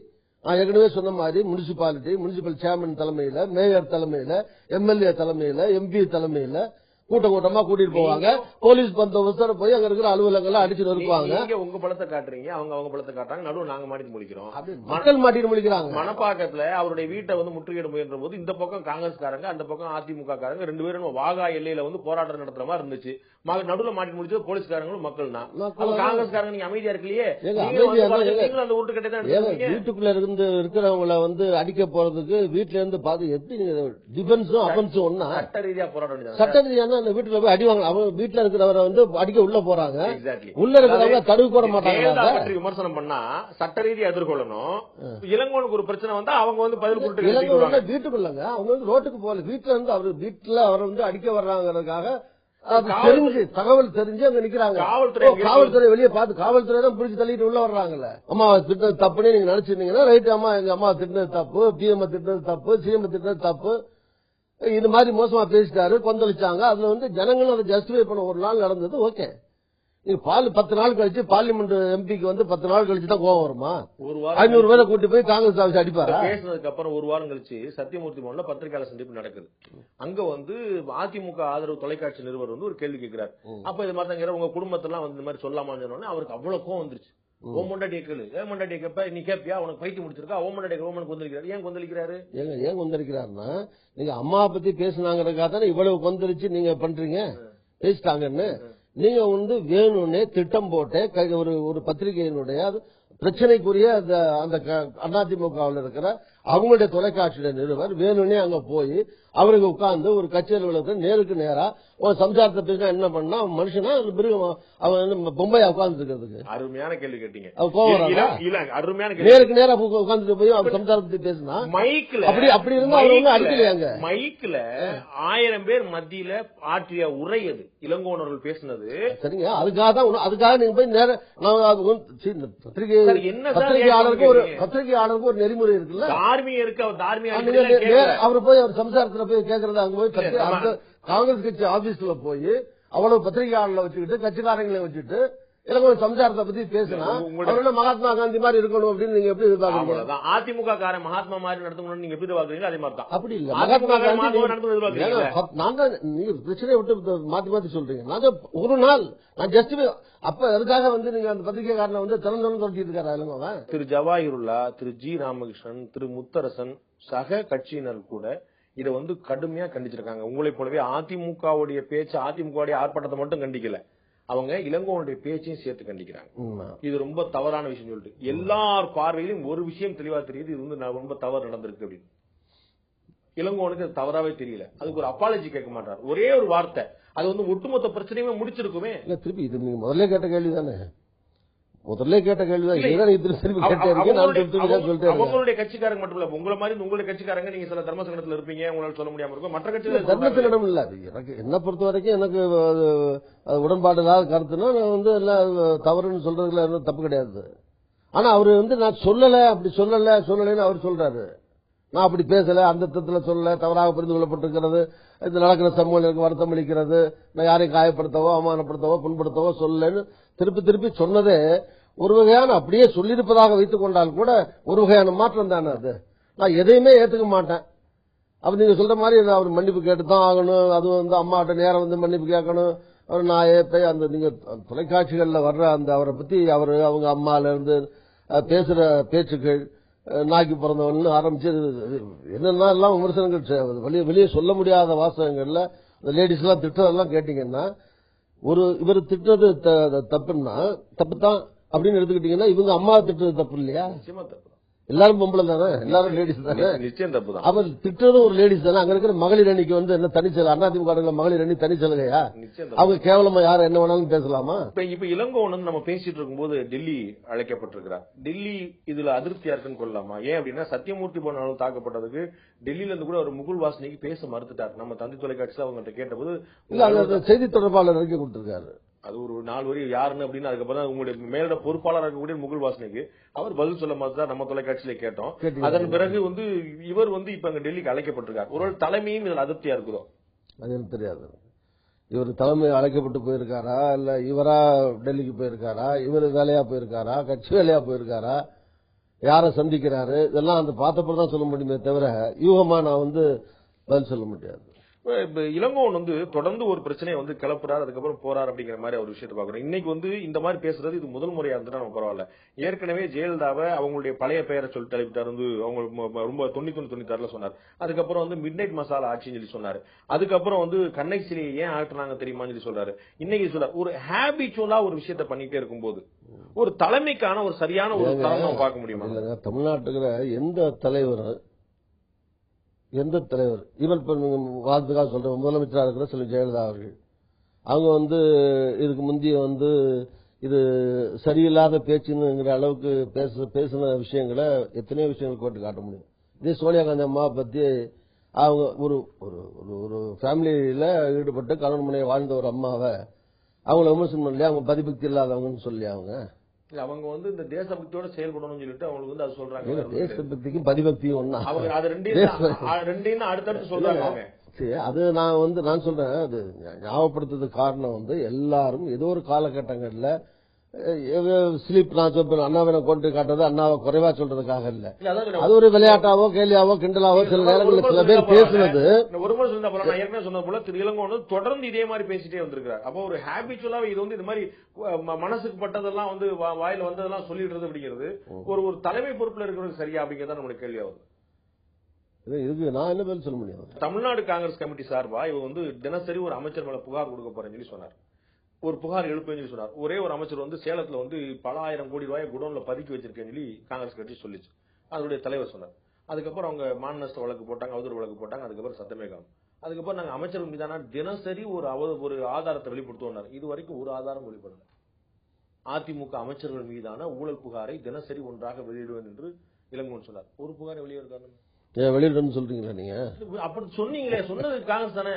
நான் ஏற்கனவே சொன்ன மாதிரி முனிசிபல் சேர்மன் தலைமையில, மேயர் தலைமையில, எம்எல்ஏ தலைமையில, எம்பி தலைமையில கூட்டம் கூட்டமா கூட்டிட்டு போவாங்க. போலீஸ் பந்தோபஸ்தோட போய் அங்க இருக்கிற அலுவலகங்கள் அடிச்சு நொறுக்குவாங்க. உங்க பலத்தை காட்டுறீங்க, அவங்க பலத்தை காட்டுறாங்க, நடுவு நாங்க மாட்டிட்டு முடிக்கிறோம். மக்கள் மாட்டிட்டு முடிக்கிறாங்க. மணப்பாக்கத்துல அவருடைய வீட்டை வந்து முற்றுகையிட முயன்ற போது இந்த பக்கம் காங்கிரஸ்காரங்க, அந்த பக்கம் அதிமுக காரங்க 2 பேரும் வாகா எல்லையில வந்து போராட்டம் நடத்துற மாதிரி இருந்துச்சு. நடுவுல மாட்டி முடிச்சது போலீஸ்காரங்களும் மக்கள் தான். காங்கிரஸ்காரங்க நீங்க அமைதியா இருக்கலையே, அந்த உருட்டு கட்டை தான். வீட்டுக்குள்ள இருந்து இருக்கிறவங்களை வந்து அடிக்க போறதுக்கு வீட்டுல இருந்து பார்த்து எப்படி டிஃபென்ஸும் அஃபென்ஸும் ஒன்னா சட்ட ரீதியா போராட்டம், சட்ட ரீதியான அந்த வீட்டுல போய் அடிவாங்க. அவங்க வீட்டுல இருக்கிறவரை வந்து அடிக்க உள்ள போறாங்க, உள்ள இருக்கிறவங்க தடுக்க கூட மாட்டாங்க. விமர்சனம் பண்ணா சட்ட ரீதியா எதிர்கொள்ளணும். இளங்கோனுக்கு ஒரு பிரச்சனை வந்தா அவங்க வந்து பதில் கொடுத்து வீட்டுக்குள்ளங்க, அவங்க வந்து ரோட்டுக்கு போகல, வீட்டுல இருந்து அவரை வந்து அடிக்க வர்றாங்கிறதுக்காக தெரிஞ்சு, தகவல் தெரிஞ்சு அங்க நிக்கிறாங்க. காவல்துறை வெளியே பார்த்து, காவல்துறை தான் பிடிச்சி தள்ளிட்டு உள்ள வர்றாங்கல்ல. அம்மா திட்டினது தப்புன்னு நீங்க நினைச்சிருந்தீங்கன்னா ரைட், அம்மா எங்க அம்மா திட்டினது தப்பு, பிஎம் திட்டினது தப்பு, சிஎம் திட்டினது தப்பு, இது மாதிரி மோசமா பேசிட்டாரு, கொந்தளிச்சாங்க. அதுல வந்து ஜனங்களும் அதை ஜஸ்டிஃபை பண்ண ஒரு நாள் நடந்தது. ஓகே, நீங்க 10 நாள் கழிச்சு பார்லிமெண்ட் எம்பிக்கு வந்து 10 நாள் கழிச்சு தான் கோவம் வருமா? 500 பேரை கூட்டி போய் காங்கிரஸ் ஆஃபீஸ் அடிப்பாரா? பேசினதுக்கு அப்புறம் ஒரு வாரம் கழிச்சு சத்தியமூர்த்தி மோகன்ல பத்திரிகையாளர் சந்திப்பு நடக்குது. அங்க வந்து அதிமுக ஆதரவு தொலைக்காட்சி நிறுவனர் வந்து ஒரு கேள்வி கேட்கிறார். அப்ப இது மாதிரி உங்க குடும்பத்தெல்லாம் வந்து இந்த மாதிரி சொல்லாமான்னு சொன்னோன்னே அவருக்கு அவ்வளவு கோவம் வந்துருச்சு. ஓமண்டாட்டிய கேளு, ஏமண்டாட்டிய கேப்ப நீ கேப்பியா, உனக்கு பைத்தியம் முடிச்சிருக்கா, ஓமண்டாட்டிய ஓமனுக்கு கொந்தளிக்கிறாரு. ஏன் கொந்தளிக்கிறாரு? ஏன் கொந்தளிக்கிறாருன்னா, நீங்க அம்மாவை பத்தி பேசினாங்கிறதுக்காக தானே இவ்வளவு கொந்தளிச்சு நீங்க பண்றீங்க, பேசிட்டாங்கன்னு. நீங்க வந்து வேணும்னே திட்டம் போட்டு ஒரு பத்திரிகையினுடைய பிரச்சனைக்குரிய அந்த அதிமுகவில் இருக்கிற அவங்களுடைய தொலைக்காட்சியுடைய நிறுவனர் வேணும்னே அங்க போய் அவருக்கு உட்கார்ந்து ஒரு கட்சி அலுவலகத்தில் நேருக்கு நேரா சம்சாரத்தை பேசினா என்ன பண்ணா மனுஷனா அவன் பொம்மையா உட்கார்ந்து இருக்கிறதுக்கு. அருமையான கேள்வி கேட்டீங்க. நேருக்கு நேரா உட்கார்ந்துட்டு போய் அவர் சம்சாரத்தை பேசினா மைக்ல அப்படி இருந்தா அவங்க அடிக்கலையாங்க. மைக்ல 1000 பேர் மத்தியில ஆற்றிய உரை அது இளங்கோவர்கள் பேசினது. சரிங்க, அதுக்காக நீங்க போய் நேர பத்திரிகையாளருக்கு ஒரு நெறிமுறை இருக்குல்ல, அவர் போய் அவர் சம்சாரத்துல போய் கேட்கறது, அங்க போய் காங்கிரஸ் கட்சி ஆபீஸ்ல போய் அவ்வளவு பத்திரிகையாளர்களை வச்சுக்கிட்டு கட்சிக்காரங்களை வச்சுட்டு இளங்கோ சம்சாரத்தை பத்தி பேசினா மகாத்மா காந்தி மாதிரி இருக்கணும் அப்படின்னு நீங்க எப்படி எதிர்பார்க்கறீங்க? அதிமுக காரன் மகாத்மா மாதிரி நடத்தணும்னு நீங்க எப்படி எதிர்பார்க்கறீங்க? அதே மாதிரி தான். அப்படி இல்ல, மகாத்மா காந்தி நான் தான் நீங்க பிரச்சனையை விட்டு மாத்தி சொல்றீங்க. நான் ஒரு நாள் நான் ஜஸ்ட் அப்ப அதுக்காக வந்து நீங்க அந்த பத்திரிகைக்காரனை வந்து திறந்தோன்னு சொல்லிட்டு இருக்காரு இளங்கோவ. திரு ஜவாஹிருல்லா, திரு ஜி ராமகிருஷ்ணன், திரு முத்தரசன் சக கட்சியினர் கூட இதை வந்து கடுமையா கண்டிச்சிருக்காங்க. உங்களை போலவே அதிமுகவுடைய பேச்சு, அதிமுகவுடைய ஆர்ப்பாட்டத்தை மட்டும் கண்டிக்கல, அவங்க இளங்கோவனுடைய பேச்சையும் சேர்த்து கண்டிக்கிறாங்க. இது ரொம்ப தவறான விஷயம் சொல்லிட்டு எல்லார் பார்வையிலும் ஒரு விஷயம் தெளிவா தெரியுது, இது வந்து ரொம்ப தவறு நடந்திருக்கு அப்படின்னு. இளங்கோவனுக்கு அது தவறாவே தெரியல, அதுக்கு ஒரு அப்பாலஜி கேட்க மாட்டார். ஒரே ஒரு வார்த்தை அது வந்து ஒட்டுமொத்த பிரச்சனையுமே முடிச்சிருக்குமே. திருப்பி இது நீங்க முதல்ல கேட்ட கேள்வி தானே, முதல்ல கேட்ட கேள்விதான். நீங்க திருப்பி கேட்டே இருக்கீங்க, நான் திருப்பி சொல்லிட்டே இருக்கேன். அவங்களுடைய கட்சிக்காரங்க மட்டும் இல்ல, உங்களை மாதிரி உங்களுடைய கட்சிக்காரங்க நீங்க சில தர்ம சங்கடத்துல இருப்பீங்க, உங்களால சொல்ல முடியாம இருக்கும். மற்ற கட்சிகள் தர்ம சங்கடம் இல்ல. எனக்கு என்ன பொறுத்த வரைக்கும் எனக்கு உடன்பாடு இல்லாத கருத்துனா நான் வந்து எல்லாம் தவறுன்னு சொல்றதுல எதுவும் தப்பு கிடையாது. ஆனா அவரு வந்து நான் சொல்லல, அப்படி சொல்லலன்னு அவர் சொல்றாரு. நான் அப்படி பேசல, அந்த தத்துல சொல்லல, தவறாக புரிந்து கொள்ளப்பட்டிருக்கிறது, இது நடக்கிற சமூகம் வருத்தம் அளிக்கிறது, நான் யாரையும் காயப்படுத்தவோ அவமானப்படுத்தவோ புண்படுத்தவோ சொல்லலன்னு திருப்பி சொன்னதே ஒரு வகையான அப்படியே சொல்லியிருப்பதாக வைத்துக் கொண்டால் கூட ஒரு வகையான மாற்றம் தானே அது. நான் எதையுமே ஏத்துக்க மாட்டேன். அப்ப நீங்க சொல்ற மாதிரி அவர் மன்னிப்பு கேட்டுதான் ஆகணும், அது வந்து அம்மாட்ட நேரம் வந்து மன்னிப்பு கேட்கணும். அவர் நான் போய் அந்த நீங்க தொலைக்காட்சிகள்ல வர்ற அந்த அவரை பத்தி அவங்க அம்மால இருந்து பேசுற பேச்சுக்கள் நாக்கி பிறந்தவன் ஆரம்பிச்சு என்னென்ன எல்லாம் விமர்சனங்கள் வெளியே சொல்ல முடியாத வாசகங்கள்ல இந்த லேடிஸ் எல்லாம் திட்டதெல்லாம் கேட்டீங்கன்னா, இவர் திட்டுறது தப்புன்னா தப்புதான் அப்படின்னு எடுத்துக்கிட்டீங்கன்னா, இவங்க அம்மா திட்டுறது தப்பு இல்லையா? எல்லாரும் பொம்பளை தானே, எல்லாரும் லேடிஸ் தானே, நிச்சயம் தப்பு தான். அவர் திட்டுறதும் ஒரு லேடிஸ் தானே. அங்க இருக்கிற மகளிர் அணிக்கு வந்து என்ன தனிச்சல், அதிமுக மகளிர் அணி தனிச்சலுகையா? அவங்க கேவலமா யாரும் என்ன வேணாலும் பேசலாமா? இப்ப இளங்கோவன் நம்ம பேசிட்டு இருக்கும்போது டெல்லி அழைக்கப்பட்டிருக்கிறார். டெல்லி இதுல அதிருப்தியா இருக்குன்னு கொள்ளலாமா? ஏன் அப்படின்னா சத்தியமூர்த்தி போனாலும் தாக்கப்பட்டதுக்கு டெல்லியில இருந்து கூட ஒரு முகுல் வாசனைக்கு பேச மறுத்துட்டார். நம்ம தந்தி தொலைக்காட்சியில அவங்கள்ட்ட கேட்டபோது இல்ல, செய்தி தொடர்பாளர் அறிக்கை கொடுத்திருக்காரு. அது ஒரு 4 வரி யாருன்னு அப்படின்னு அதுக்கப்புறம் உங்களுடைய மேலோட பொறுப்பாளர் இருக்கக்கூடிய முகுல் வாசனைக்கு அவர் பதில் சொல்ல மாதிரி நம்ம தொலைக்காட்சியில கேட்டோம். அதன் பிறகு வந்து இவர் வந்து இப்ப அங்க டெல்லிக்கு அழைக்கப்பட்டிருக்காரு. ஒரு தலைமையும் இதுல அதிருப்தியா இருக்குதோ? அது எனக்கு தெரியாது. இவர் தலைமை அழைக்கப்பட்டு போயிருக்காரா, இல்ல இவரா டெல்லிக்கு போயிருக்காரா, இவர் வேலையா போயிருக்காரா, கட்சி வேலையா போயிருக்காரா, யார சந்திக்கிறாரு, இதெல்லாம் அந்த பார்த்தப்பதான் தான் சொல்ல முடியுமே தவிர யூகமா நான் வந்து பதில் சொல்ல முடியாது. இளங்கோவன் வந்து தொடர்ந்து ஒரு பிரச்சனையை வந்து கிளப்புறாரு, அதுக்கப்புறம் போறாரு அப்படிங்கிற மாதிரி ஒரு விஷயத்தை பாக்குறோம். இன்னைக்கு வந்து இந்த மாதிரி பேசுறது இது முதல் முறையா இருந்துட்டா நம்ம பரவாயில்ல. ஏற்கனவே ஜெயலலிதாவை அவங்களுடைய பழைய பெயரை சொல்லி தலைப்பிட்டார் வந்து அவங்க ரொம்ப 91-96 சொன்னார். அதுக்கப்புறம் வந்து மிட் நைட் மசாலா ஆட்சின்னு சொல்லி சொன்னாரு. அதுக்கப்புறம் வந்து கண்ணகிசிலியை ஏன் ஆட்டுறாங்க தெரியுமான்னு சொல்லி சொல்றாரு. இன்னைக்கு சொல்ல ஒரு ஹேபிச்சுவலா ஒரு விஷயத்த பண்ணிட்டே இருக்கும்போது ஒரு தலைமைக்கான ஒரு சரியான ஒரு தரம் பார்க்க முடியுமா? தமிழ்நாட்டுல எந்த தலைவர் ஈவன் வாழ்த்துக்காக சொல்ற முதலமைச்சராக இருக்கிற சில ஜெயலலிதா அவர்கள், அவங்க வந்து இதுக்கு முந்தைய வந்து இது சரியில்லாத பேச்சுங்கிற அளவுக்கு பேசின விஷயங்களை எத்தனையோ விஷயங்கள் போட்டு காட்ட முடியும். இதே சோனியா காந்தி அம்மா பத்தி அவங்க ஒரு ஃபேமிலியில ஈடுபட்டு கணவன் மனைவி வாழ்ந்த ஒரு அம்மாவை அவங்கள விமர்சனம் பண்ணலையா, அவங்க பதிபக்தி இல்லாதவங்கன்னு சொல்லி அவங்க வந்து இந்த தேசபக்தியோட செயல்படணும்னு சொல்லிட்டு அவங்களுக்கு வந்து அது சொல்றாங்க. தேசபக்திக்கும் பதிபக்தியும் ஒண்ணா, அது ரெண்டையும் அடுத்தடுத்து சொல்றாங்க. அது நான் சொல்றேன், அது ஞாபகப்படுத்துறதுக்கு காரணம் வந்து எல்லாரும் ஏதோ ஒரு காலகட்டங்கள்ல ஸ்லீப் நான் சொல்றேன் அண்ணாவை கொண்டு காட்டுறது அண்ணாவை குறைவா சொல்றதுக்காக இல்ல, அது ஒரு விளையாட்டாவோ கேலியாவோ கிண்டலாவோ சில நேரங்களில் சில பேர் பேசுனது. ஒரு முறை சொன்ன போல நான் ஏற்கனவே சொன்ன போல திரு இளங்கோவன் தொடர்ந்து இதே மாதிரி பேசிட்டே வந்திருக்காரு. அப்போ ஒரு ஹேபிச்சுவலாவே இது வந்து இந்த மாதிரி மனசுக்கு பட்டதெல்லாம் வந்து வாயில வந்ததெல்லாம் சொல்லிடுறது அப்படிங்கிறது ஒரு தலைமை பொறுப்புல இருக்கிறது சரியா அப்படிங்கிறத நம்மளுக்கு கேள்வியாகுது. இதுக்கு நான் என்ன பதில் சொல்ல முடியும்? தமிழ்நாடு காங்கிரஸ் கமிட்டி சார்பா இவங்க வந்து தினசரி ஒரு அமைச்சர் மேல புகார் கொடுக்க போறேன்னு சொல்லி சொன்னார். ஒரு புகார் எழுப்புன்னு சொன்னார். ஒரே ஒரு அமைச்சர் வந்து சேலத்துல வந்து பல ஆயிரம் கோடி ரூபாய் குடோன்ல பதுக்கி வச்சிருக்கேன்னு சொல்லி காங்கிரஸ் கட்சி சொல்லிச்சு. அதனுடைய தலைவர் சொன்னார். அதுக்கப்புறம் அவங்க மான நஷ்ட வழக்கு போட்டாங்க, அவதூறு வழக்கு போட்டாங்க. அதுக்கப்புறம் சத்தமே காணும். அதுக்கப்புறம் நாங்க அமைச்சர்கள் மீதான தினசரி ஒரு ஆதாரத்தை வெளிப்படுத்துவோம். இது வரைக்கும் ஒரு ஆதாரம் வெளிப்படல. அதிமுக அமைச்சர்கள் மீதான ஊழல் புகாரை தினசரி ஒன்றாக வெளியிடுவேன் என்று இளங்கோவன் சொன்னார். ஒரு புகாரை வெளியிடுறாங்க. வெளியிடணும்னு சொல்றீங்களா நீங்க? அப்படி சொன்னீங்களே, சொன்னது காங்கிரஸ் தானே.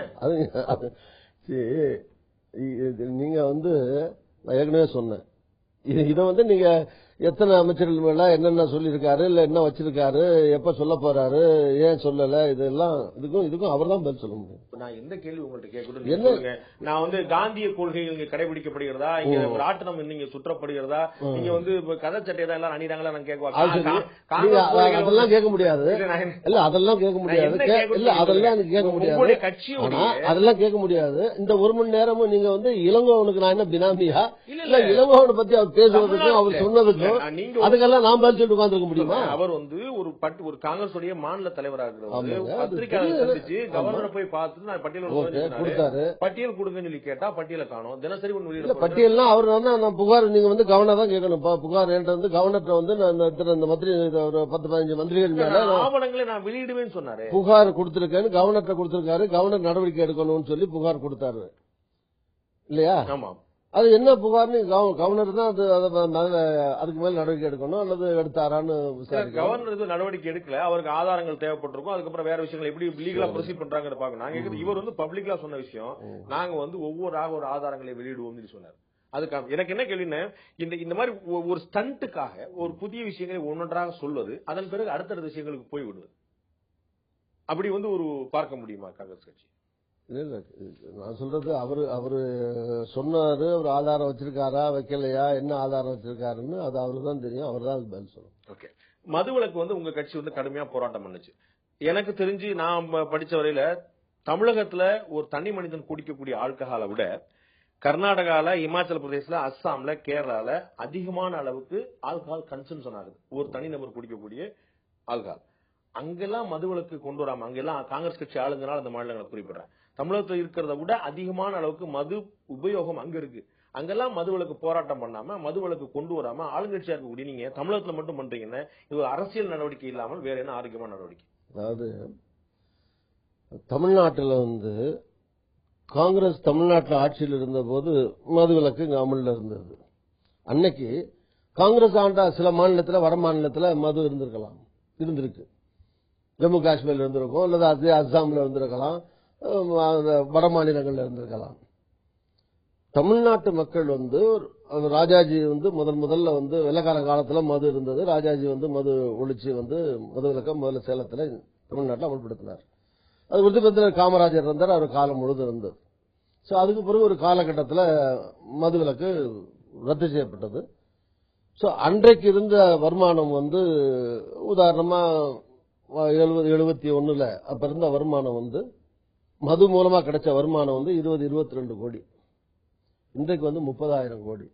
நீங்க வந்து நான் ஏற்கனவே சொன்னேன், இதை வந்து நீங்க எத்தனை அமைச்சர்கள் மேல என்னென்ன சொல்லியிருக்காரு, இல்ல என்ன வச்சிருக்காரு, எப்ப சொல்ல போறாரு, ஏன் சொல்லல, இதெல்லாம் இதுக்கும் அவர் தான் பதில் சொல்ல முடியும். நான் எந்த கேள்வி உங்கள்கிட்ட கேட்கணும்? நான் வந்து காந்திய கொள்கைகள் இங்க கடைபிடிக்கப்படுகிறதா, இங்க ராட்டினம் நீங்க சுற்றப்படுகிறதா, நீங்க வந்து கதை சட்டை தான் எல்லாம் அணிறாங்களா நான் கேட்குவாங்க. அதெல்லாம் கேட்க முடியாது. இல்ல அதெல்லாம் கேட்க முடியாது. இல்ல அதெல்லாம் கேட்க முடியாது. கட்சியோட அதெல்லாம் கேட்க முடியாது. இந்த ஒரு மணி நேரமும் நீங்க வந்து இளங்கோவனுக்கு நான் என்ன பினாமியா? இல்ல இளங்கோவனை பத்தி அவர் பேசுவதற்கும் அவர் சொன்னதுக்கும் அதுக்கெல்லாம் நான் பதில் சொல்லிட்டு உட்கார்ந்துருக்க முடியுமா? அவர் வந்து ஒரு காங்கிரஸ் உடைய மாநில தலைவராக சந்திச்சு கவர்னரை போய் பார்த்து நான் பட்டியல் கொடுங்கன்னு சொல்லி கேட்டா பட்டியலை காணும். தினசரி பட்டியல்லாம் அவர் நான் புகார் நீங்க வந்து கவர்னர் தான் கேட்கணும். புகார் என்ற வந்து கவர்னர் வந்து இந்த மந்திரி 10-15 மந்திரிகள் மேல ஆவணங்களை நான் வெளியிடுவேன்னு சொன்னாரு. புகார் கொடுத்திருக்கேன்னு கவர்னர் கொடுத்திருக்காரு. கவர்னர் நடவடிக்கை எடுக்கணும்னு சொல்லி புகார் கொடுத்தாரு இல்லையா? ஆமா. அது என்ன புகார்னு கவர்னர் தான் அதுக்கு மேல நடவடிக்கை எடுக்கணும் அல்லது எடுத்தாரான்னு விசாரிக்கணும். கவர்னர் இது நடவடிக்கை எடுக்கல, அவருக்கு ஆதாரங்கள் தேவைப்பட்டிருக்கும். அதுக்கப்புறம் வேற விஷயங்கள் எப்படி லீகலா ப்ரொசீட் பண்றாங்க பாக்க. நாங்க இவர் வந்து பப்ளிக்கா சொன்ன விஷயம், நாங்க வந்து ஒரு ஆதாரங்களை வெளியிடுவோம் சொன்னார். அதுக்காக எனக்கு என்ன கேள்வின்னு, இந்த மாதிரி ஒரு ஸ்டண்ட்டுக்காக ஒரு புதிய விஷயங்களை ஒன்றொன்றாக சொல்வது, அதன் பிறகு அடுத்தடுத்த விஷயங்களுக்கு போய்விடுவது, அப்படி வந்து ஒரு பார்க்க முடியுமா காங்கிரஸ் கட்சி? இல்ல நான் சொல்றது அவரு சொன்னாரு, அவர் ஆதாரம் வச்சிருக்காரா வைக்கலையா, என்ன ஆதாரம் வச்சிருக்காருன்னு அது அவரு தான் தெரியும், அவர் தான் அதுக்கு பதில் சொல்லணும். ஓகே, மதுவிலக்கு வந்து உங்க கட்சி வந்து கடுமையா போராட்டம் பண்ணுச்சு. எனக்கு தெரிஞ்சு நான் படிச்ச வரையில தமிழகத்துல ஒரு தனி மனிதன் குடிக்கக்கூடிய ஆல்கஹாலை விட கர்நாடகால, இமாச்சல பிரதேசல, அஸ்ஸாம்ல, கேரளால அதிகமான அளவுக்கு ஆல்கஹால் கன்சம்ஷன் ஆகுது, ஒரு தனிநபர் குடிக்கக்கூடிய ஆல்கஹால். அங்கெல்லாம் மதுவிலக்கு கொண்டு வராம, அங்கெல்லாம் காங்கிரஸ் கட்சி ஆளுங்கனால அந்த மாநிலங்களை குறிப்பிடுறேன், தமிழகத்தில் இருக்கிறத விட அதிகமான அளவுக்கு மது உபயோகம் அங்க இருக்கு. அங்கெல்லாம் மதுவிலக்கு போராட்டம் பண்ணாம, மதுவிலக்கு கொண்டு வராம ஆளுங்கட்சியா இருக்கக்கூடிய நீங்க தமிழகத்துல மட்டும் பண்றீங்கன்னா இது ஒரு அரசியல் நடவடிக்கை இல்லாமல் வேற என்ன ஆரோக்கியமான நடவடிக்கை? அதாவது தமிழ்நாட்டில் வந்து காங்கிரஸ் தமிழ்நாட்டில் ஆட்சியில் இருந்த போது மதுவிலக்கு இங்க அமல்ல இருந்தது. அன்னைக்கு காங்கிரஸ் ஆண்ட சில மாநிலத்தில், வட மாநிலத்தில் மது இருந்திருக்கு. ஜம்மு காஷ்மீர்ல இருந்திருக்கும், அல்லது அது அஸ்ஸாம்ல இருந்திருக்கலாம், வட மாநிலங்கள்ல இருந்திருக்கலாம். தமிழ்நாட்டு மக்கள் வந்து ராஜாஜி வந்து முதல்ல வந்து வெள்ளக்கார காலத்துல மது இருந்தது, ராஜாஜி வந்து மது ஒழிச்சு வந்து மதுவிலக்க முதல்ல சேலத்துல தமிழ்நாட்டில் அமல்படுத்தினார். அது விருதுபத்திர காமராஜர் இருந்தார், அவர் காலம் முழுதும் இருந்தது. சோ அதுக்கு பிறகு ஒரு காலகட்டத்தில் மதுவிலக்கு ரத்து செய்யப்பட்டது. சோ அன்றைக்கு இருந்த வருமானம் வந்து உதாரணமா 71 அப்ப இருந்த வருமானம் வந்து மது மூலமா கிடைச்ச வருமானம் வந்து 22 கோடி. இன்றைக்கு வந்து 30,000 கோடி.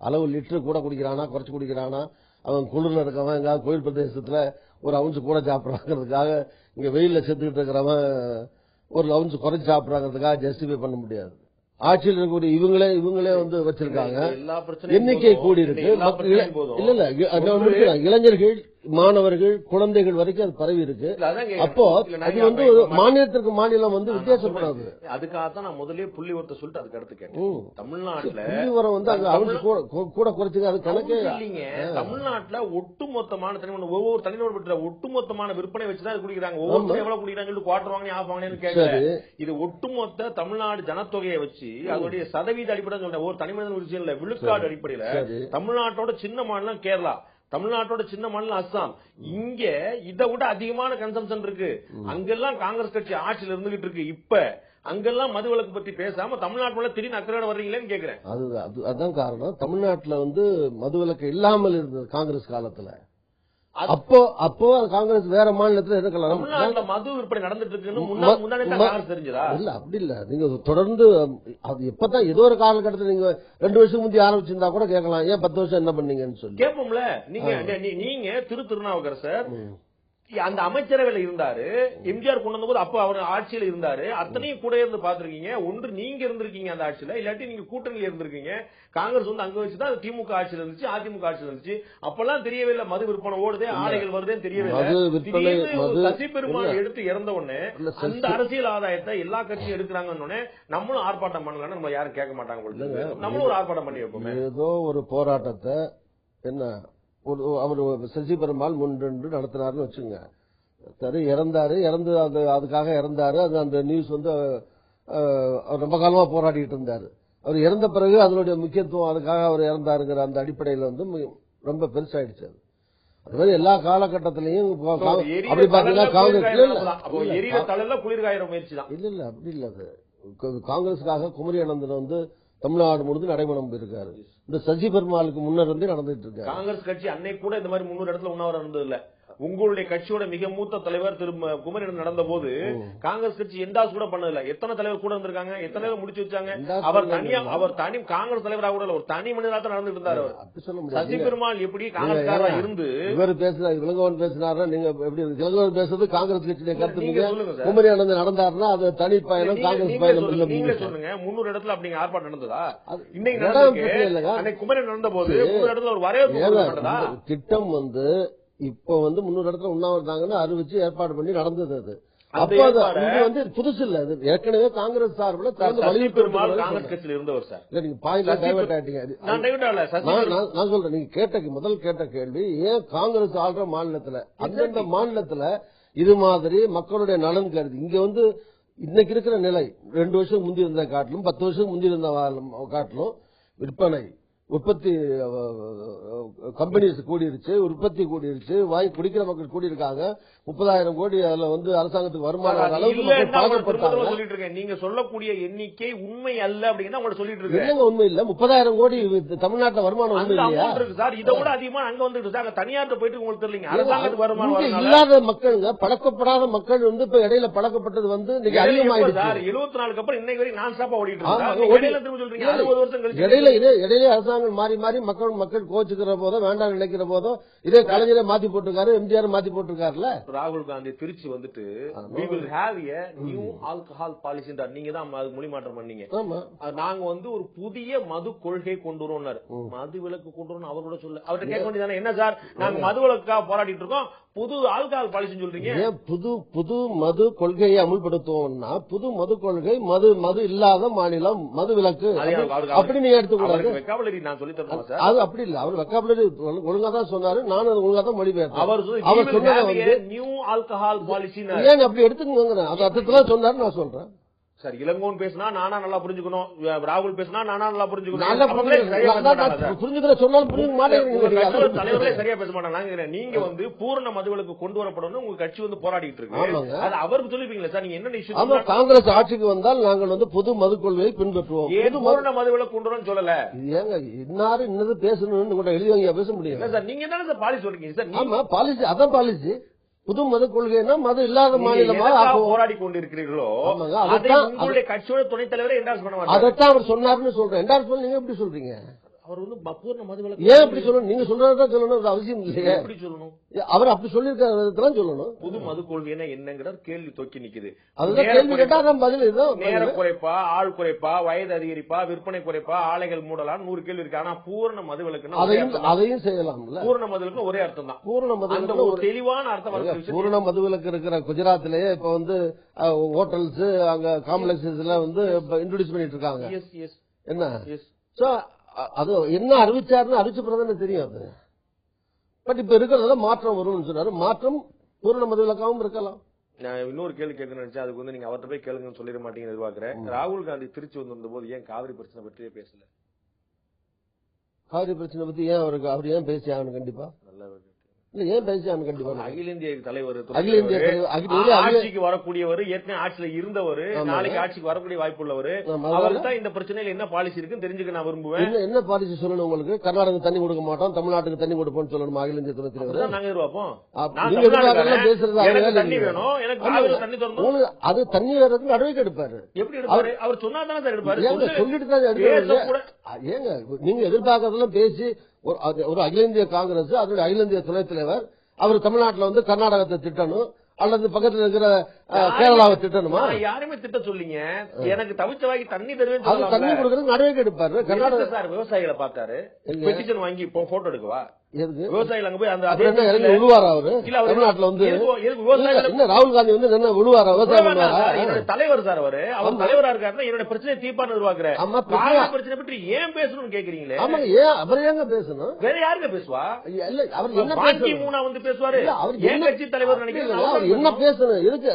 அளவு லிட்டர் கூட குடிக்கிறானா, குறைச்சு குடிக்கிறானா, அவன் குளிர்ல இருக்கவன் எங்காவது கோயில் பிரதேசத்துல ஒரு அவுன்ஸ் கூட சாப்பிடறாங்கிறதுக்காக, இங்க வெயில்ல செத்துக்கிட்டு இருக்கிறவன் ஒரு அவுன்ஸ் குறைச்சு சாப்பிடறாங்கிறதுக்காக ஜஸ்டிஃபை பண்ண முடியாது. ஆட்சியில் இருக்கக்கூடிய இவங்களே வந்து வச்சிருக்காங்க. எண்ணிக்கை கூடி இருக்கு. இல்ல இளைஞர்கள், மாணவர்கள், குழந்தைகள் வரைக்கும் அது பரவி இருக்கு. அப்போ அது வந்து மாநிலத்திற்கு மாநிலம் வந்து வித்தியாசப்படாது. அதுக்காகத்தான் நான் முதலே புள்ளி ஒருத்த சொல்லிட்டு அதுக்கு அடுத்து கேட்டேன். தமிழ்நாட்டுல புள்ளி உரம் வந்து அங்க கூட குறைச்சுக்க அது கணக்கே இல்லைங்க. தமிழ்நாட்டுல ஒட்டுமொத்தமான ஒவ்வொரு தனிநபர் பெற்ற ஒட்டுமொத்தமான விற்பனை வச்சுதான் குடிக்கிறாங்க. ஒவ்வொருத்தரும் எவ்வளவு குடிக்கிறாங்க, குவார்டர் வாங்கி ஆஃப் வாங்கினு கேட்கல. இது ஒட்டுமொத்த தமிழ்நாடு ஜனத்தொகையை வச்சு அதோடைய சதவீத அடிப்படையில் ஒரு தனிமனிதன் விஷயம் இல்ல, விழுக்காடு அடிப்படையில தமிழ்நாட்டோட சின்ன மாநிலம் கேரளா, தமிழ்நாட்டோட சின்ன மாநிலம் அஸ்ஸாம். இங்க இதை விட அதிகமான கன்சம்ஷன் இருக்கு. அங்கெல்லாம் காங்கிரஸ் கட்சி ஆட்சியில் இருந்துகிட்டு இருக்கு. இப்ப அங்கெல்லாம் மதுவிலக்கு பத்தி பேசாம தமிழ்நாட்டுல திடீர்னு அக்கறையோட வர்றீங்களேன்னு கேக்குறேன். அதுதான் காரணம். தமிழ்நாட்டுல வந்து மதுவிலக்கு இல்லாமல் இருந்தது காங்கிரஸ் காலத்துல. அப்போ காங்கிரஸ் வேற மாநிலத்தில் இருக்கலாம். மது விற்பனை நடந்துட்டு இருக்குன்னு தெரிஞ்சதா? இல்ல, அப்படி இல்ல. நீங்க தொடர்ந்து அது எப்பதான் ஏதோ ஒரு காலகட்டத்தில் நீங்க 2 வருஷம் முந்தி ஆரம்பிச்சிருந்தா கூட கேட்கலாம், ஏன் 10 வருஷம் என்ன பண்ணீங்கன்னு சொல்லி கேட்போம்ல. நீங்க திருநாவுக்கரசர் அந்த அமைச்சரவையில இருந்தாரு, எம்ஜிஆர் கொண்டு வந்த போது அப்ப அவர் ஆட்சியில இருந்தாரு. அத்தனையும் கூட இருந்து பாத்துருக்கீங்க. ஒன்று நீங்க இருந்திருக்கீங்க அந்த ஆட்சியில, இல்லாட்டி நீங்க கூட்டணியில இருந்திருக்கீங்க. காங்கிரஸ் வந்து அங்க வச்சுதான் திமுக ஆட்சியில் இருந்துச்சு, அதிமுக ஆட்சியில் இருந்துச்சு. அப்பெல்லாம் தெரியவே இல்லை மது விற்பனை ஓடுதே, ஆலைகள் வருதேன்னு தெரியவே இல்லை. சசி பெருமாள் எடுத்து இறந்த உடனே அந்த அரசியல் ஆதாயத்தை எல்லா கட்சியும் எடுக்கிறாங்கன்னு நம்மளும் ஆர்ப்பாட்டம் பண்ணலாம்னு நம்ம யாரும் கேட்க மாட்டாங்க. நம்மளும் ஒரு ஆர்ப்பாட்டம் பண்ணி வைப்போம். ஏதோ ஒரு போராட்டத்தை என்ன அவர் சசி பெருமாள் முன்னின்று நடத்தினார்னு வச்சுங்க. சரி, இறந்து அதுக்காக இறந்தாரு. அது அந்த நியூஸ் வந்து ரொம்ப காலமா போராடிட்டு இருந்தாரு. அவர் இறந்த பிறகு அதனுடைய முக்கியத்துவம், அதுக்காக அவர் இறந்தாருங்கிற அந்த அடிப்படையில் வந்து ரொம்ப பெருசாயிடுச்சு. அது மாதிரி எல்லா காலகட்டத்திலையும் அப்படி பாத்தீங்கன்னா காங்கிரஸ் இல்ல அப்படி இல்ல. அது காங்கிரஸுக்காக குமரி அனந்தன் வந்து தமிழ்நாடு முழுவதும் நடைபெறும் இருக்காரு. இந்த சசி பெருமாளுக்கு முன்னர் இருந்தே நடந்துட்டு இருக்காரு. காங்கிரஸ் கட்சி அன்னைக்கு கூட இந்த மாதிரி 300 இடத்துல உண்ணாவிரதம் இருந்தது இல்ல. உங்களுடைய கட்சியோட மிக மூத்த தலைவர் திரு குமரன் நடந்த போது காங்கிரஸ் கட்சி எந்தாஸ் கூட பண்ணதில்ல. எத்தனை தலைவர் கூட இருந்திருக்காங்க, எத்தனை தலைவர் முடிச்சு வச்சாங்க. அவர் தனி காங்கிரஸ் தலைவராக கூட ஒரு தனி மனிதராக நடந்துட்டு இருந்தாரு. சசி பெருமாள் எப்படி காங்கிரஸ்காரா இருந்து இவர் பேசுறாரு, இளங்கோவன் பேசினாரா, நீங்க எப்படி இளங்கோவன் பேசுறது காங்கிரஸ் கட்சியுடைய கருத்து. குமரி அனந்தன் நடந்தாருன்னா அது தனி பயணம், காங்கிரஸ் பயணம். நீங்களே சொல்லுங்க, 300 இடத்துல அப்படிங்க ஆர்ப்பாட்டம் நடந்ததா? இன்னைக்கு குமரன் நடந்த போது 300 இடத்துல ஒரு வரையறுப்பு திட்டம் வந்து இப்ப வந்து 300 இடத்துல உண்ணாவிரதாங்கன்னு அறிவிச்சு ஏற்பாடு பண்ணி நடந்தது. அது அப்ப இது வந்து புதுசு இல்ல, அது ஏற்கனவே காங்கிரஸ் சார்பில் காங்கிரஸ் கட்சியில் இருந்தவர் சார். நீங்க பாயிண்ட்ல டைவர்ட் ஆயிட்டீங்க. நான் சொல்றேன், நீங்க முதல் கேட்ட கேள்வி ஏன் காங்கிரஸ் ஆள்ற மாநிலத்துல அந்தந்த மாநிலத்துல இது மாதிரி மக்களுடைய நலன் கருதி இங்க வந்து இன்னைக்கு இருக்கிற நிலை 2 வருஷம் முந்தி இருந்த காட்டிலும் 10 வருஷம் முந்தி இருந்த காட்டிலும் விற்பனை உற்பத்தி கம்பெனிஸ் கூடிருச்சு, உற்பத்தி கூடிருச்சு, வாங்கி குடிக்கிற மக்கள் கூடியிருக்காங்க. 30,000 கோடி அதுல வந்து அரசாங்கத்துக்கு வருமானம் அளவுக்கு. நீங்க சொல்லக்கூடிய எண்ணிக்கை உண்மை அல்ல அப்படின்னு உங்களை சொல்லிட்டு இருக்கு. என்னங்க உண்மை இல்ல? 30,000 கோடி தமிழ்நாட்டுல வருமானம் உண்மை இல்லையா சார்? இதை விட அதிகமா அங்க வந்துட்டு சார் தனியார்ட்ட போயிட்டு உங்களுக்கு தெரியலீங்க. அரசாங்கத்துக்கு வருமானம் இல்லாத மக்களுங்க, பழக்கப்படாத மக்கள் வந்து இப்ப இடையில பழக்கப்பட்டது வந்து அதிகமாயிடுச்சு. 74 அப்புறம் இன்னைக்கு வரைக்கும் நான் ஸ்டாப்பா ஓடிட்டு இருக்கேன். 60 வருஷம் கழிச்சு இடையில அரசாங்கம் மாறி மாறி மக்கள் கோச்சுக்கிற போதோ வேண்டாம் நினைக்கிற போதோ இதே கலைஞரை மாத்தி போட்டிருக்காரு, எம்ஜிஆர் மாத்தி போட்டிருக்காருல. ராகுல் காந்தி திருச்சி வந்துட்டு we will have a new alcohol policy நீங்க தான் மொழி மாற்றம் பண்ணீங்க. நாங்க வந்து ஒரு புதிய மது கொள்கை கொண்டு வரோம்னாரு. மது விலக்கு கொண்டு வரோம் அவர் கூட சொல்ல. அவர்கிட்ட கேட்க வேண்டியதானே, என்ன சார் நாங்க மது விலக்குக்காக போராடிட்டு இருக்கோம், புது ஆல்கஹால் பாலிசி சொல்றீங்க. புது மது கொள்கையை அமுல்படுத்துவோம்னா புது மது கொள்கை மது இல்லாத மாநிலம் மது விலக்கு அப்படி நீங்க எடுத்துக்கூடாது. வெக்காபுலரி நான் சொல்லி தரேன் சார். அது அப்படி இல்ல, அவர் வெக்காபுலரி ஒழுங்கா தான் சொன்னாரு, நானும் அது ஒழுங்கா தான் மொழிபெயர்த்தேன். அவர் சொன்னது நியூ ஆல்கஹால் பாலிசி ஏன் அப்படி எடுத்துக்கோங்க, அது அர்த்தத்துல சொன்னாரு நான் சொல்றேன். சார் இளங்கோன் பேசினா நானா நல்லா புரிஞ்சுக்கணும், ராகுல் பேசினா நானா நல்லா புரிஞ்சுக்கணும். புரிஞ்சுக்கிற சொன்னாலும் புரிஞ்சுக்க மாட்டேங்குது, தலைவர்களே சரியா பேச மாட்டாங்க. நீங்க வந்து பூரண மதுவிலக்கு கொண்டு வரப்படணும் உங்க கட்சி வந்து போராடிட்டு இருக்கு. அது அவருக்கு சொல்லிருப்பீங்களா சார்? நீங்க என்ன இஷ்யூ? காங்கிரஸ் ஆட்சிக்கு வந்தால் நாங்கள் வந்து பொது மது கொள்கையை பின்பற்றுவோம். ஏன் பூரண மதுவிலக்கு கொண்டு வரணும்னு சொல்லல? ஏங்க இன்னாரு இன்னது பேசணும்னு கூட எழுதிவாங்க பேச முடியும் சார். நீங்க என்ன சார் பாலிசி சொல்றீங்க சார்? ஆமா பாலிசி, அதான் பாலிசி. புது மது கொள்கைன்னா மது இல்லாத மாநிலமா போராடி கொண்டிருக்கிறீர்களோ உங்களுடைய கட்சியோட துணைத் தலைவரை என்டார்ஸ் பண்ண மாட்டாங்க. அதைத்தான் அவர் சொன்னாருன்னு சொல்றேன். என்டார்ஸ் பண்ண நீங்க எப்படி சொல்றீங்க? அவர் வந்து பூர்ண மதுவிலக்கு ஏன் அப்படி சொல்லணும்? நீங்க சொல்றதான் சொல்லணும், அவசியம் இல்லையா? எப்படி சொல்லணும்? அவர் அப்படி சொல்லிருக்காரு சொல்லணும். புது மது கொள்கைன்னா என்னங்கிற கேள்வி தொக்கி நிக்குது. அதுதான் கேள்வி கேட்டா பதில் நேர குறைப்பா, ஆள் குறைப்பா, வயது அதிகரிப்பா, விற்பனை குறைப்பா, ஆலைகள் மூடலாம், 100 கேள்வி இருக்கு. ஆனா பூர்ண மதுவிலக்குன்னா அதையும் செய்யலாம். பூர்ண மதுவிலக்கு ஒரே அர்த்தம் தான். பூர்ண மதுவிலக்கு ஒரு தெளிவான அர்த்தம். பூர்ண மதுவிலக்கு இருக்கிற குஜராத்லயே இப்ப வந்து ஹோட்டல்ஸ் அங்க காம்ப்ளெக்ஸஸ்ல வந்து இன்ட்ரோடியூஸ் பண்ணிட்டு இருக்காங்க. என்ன அது என்ன அறிவிச்சாருன்னு அறிவிச்ச பிறகு தெரியும் அது. பட் இப்ப இருக்கிறதுல மாற்றம் வரும்னு சொன்னாரு. மாற்றம் பூரண மதுவிலக்காவும் இருக்கலாம். நான் இன்னொரு கேள்வி கேட்கணும்னு நினைச்சேன், அதுக்கு வந்து நீங்க அவர்கிட்ட போய் கேளுங்கன்னு சொல்லிட மாட்டீங்கன்னு எதிர்பார்க்கிறேன். ராகுல் காந்தி திருச்சி வந்திருந்த போது ஏன் காவிரி பிரச்சனை பற்றியே பேசல? காவிரி பிரச்சனை பத்தி ஏன் அவர் ஏன் பேசி ஆகணும்? கண்டிப்பா நல்ல ஏன் பேசியான்னு கண்டிப்பா அகில இந்திய தலைவர், ஆட்சிக்கு வரக்கூடியவர், ஏற்கனவே ஆட்சியில இருந்தவர், நாளைக்கு ஆட்சிக்கு வரக்கூடிய வாய்ப்பு உள்ளவர். அவருக்கு தான் இந்த பிரச்சனையில என்ன பாலிசி இருக்குன்னு தெரிஞ்சுக்க நான் விரும்புவேன். என்ன பாலிசி சொல்லணும் உங்களுக்கு? கர்நாடகம் தண்ணி கொடுக்க மாட்டோம், தமிழ்நாட்டுக்கு தண்ணி கொடுப்போம்னு சொல்லணும் அகில இந்திய துணைத் தலைவர். நாங்க எதிர்பார்ப்போம். தண்ணி வேணும், எனக்கு தண்ணி தரணும். அது தண்ணி வர்றதுக்கு நடவடிக்கை எடுப்பாரு. எப்படி எடுப்பாரு? அவர் சொன்னா தானே சார் எடுப்பாரு. சொல்லிட்டு தான் எடுப்பாரு. ஏங்க நீங்க எதிர்பார்க்கறதெல்லாம் பேசி ஒரு அகில இந்திய காங்கிரஸ் அதனுடைய அகில இந்திய துணைத் தலைவர் அவர் தமிழ்நாட்டில் வந்து கர்நாடகத்தை திட்டணும் அல்லது பக்கத்தில் இருக்கிற கேரளாவை திட்டணுமா? யாருமே திட்ட சொல்லிங்க. எனக்கு தவிச்ச வாங்கி தண்ணி தருவேன், தண்ணி கொடுக்கறது நடவடிக்கை எடுப்பாரு. கர்நாடக சார் விவசாயிகளை பார்த்தாரு, பெட்டிஷன் வாங்கி போட்டோ எடுக்கவா? விவசாயிகள் அங்க போய் அந்த விழுவாரா அவரு? தமிழ்நாட்டுல வந்து ராகுல் காந்தி வந்து என்ன விழுவாரா? விவசாயம் தலைவர் சார் அவரு. அவர் தலைவரா இருக்காருன்னா என்னோட பிரச்சனை தீர்ப்பான்னு எதிர்பார்க்கிறேன். பிரச்சனை பற்றி ஏன் பேசணும்னு கேக்குறீங்களே? ஆமாங்க, ஏன் அவர் ஏங்க பேசணும்? வேற யாருங்க பேசுவா? இல்ல அவர் என்ன மூணா வந்து பேசுவாரு? அவர் ஏன் கட்சி தலைவர் நினைக்கிறேன் என்ன பேசணும்? எதுக்கு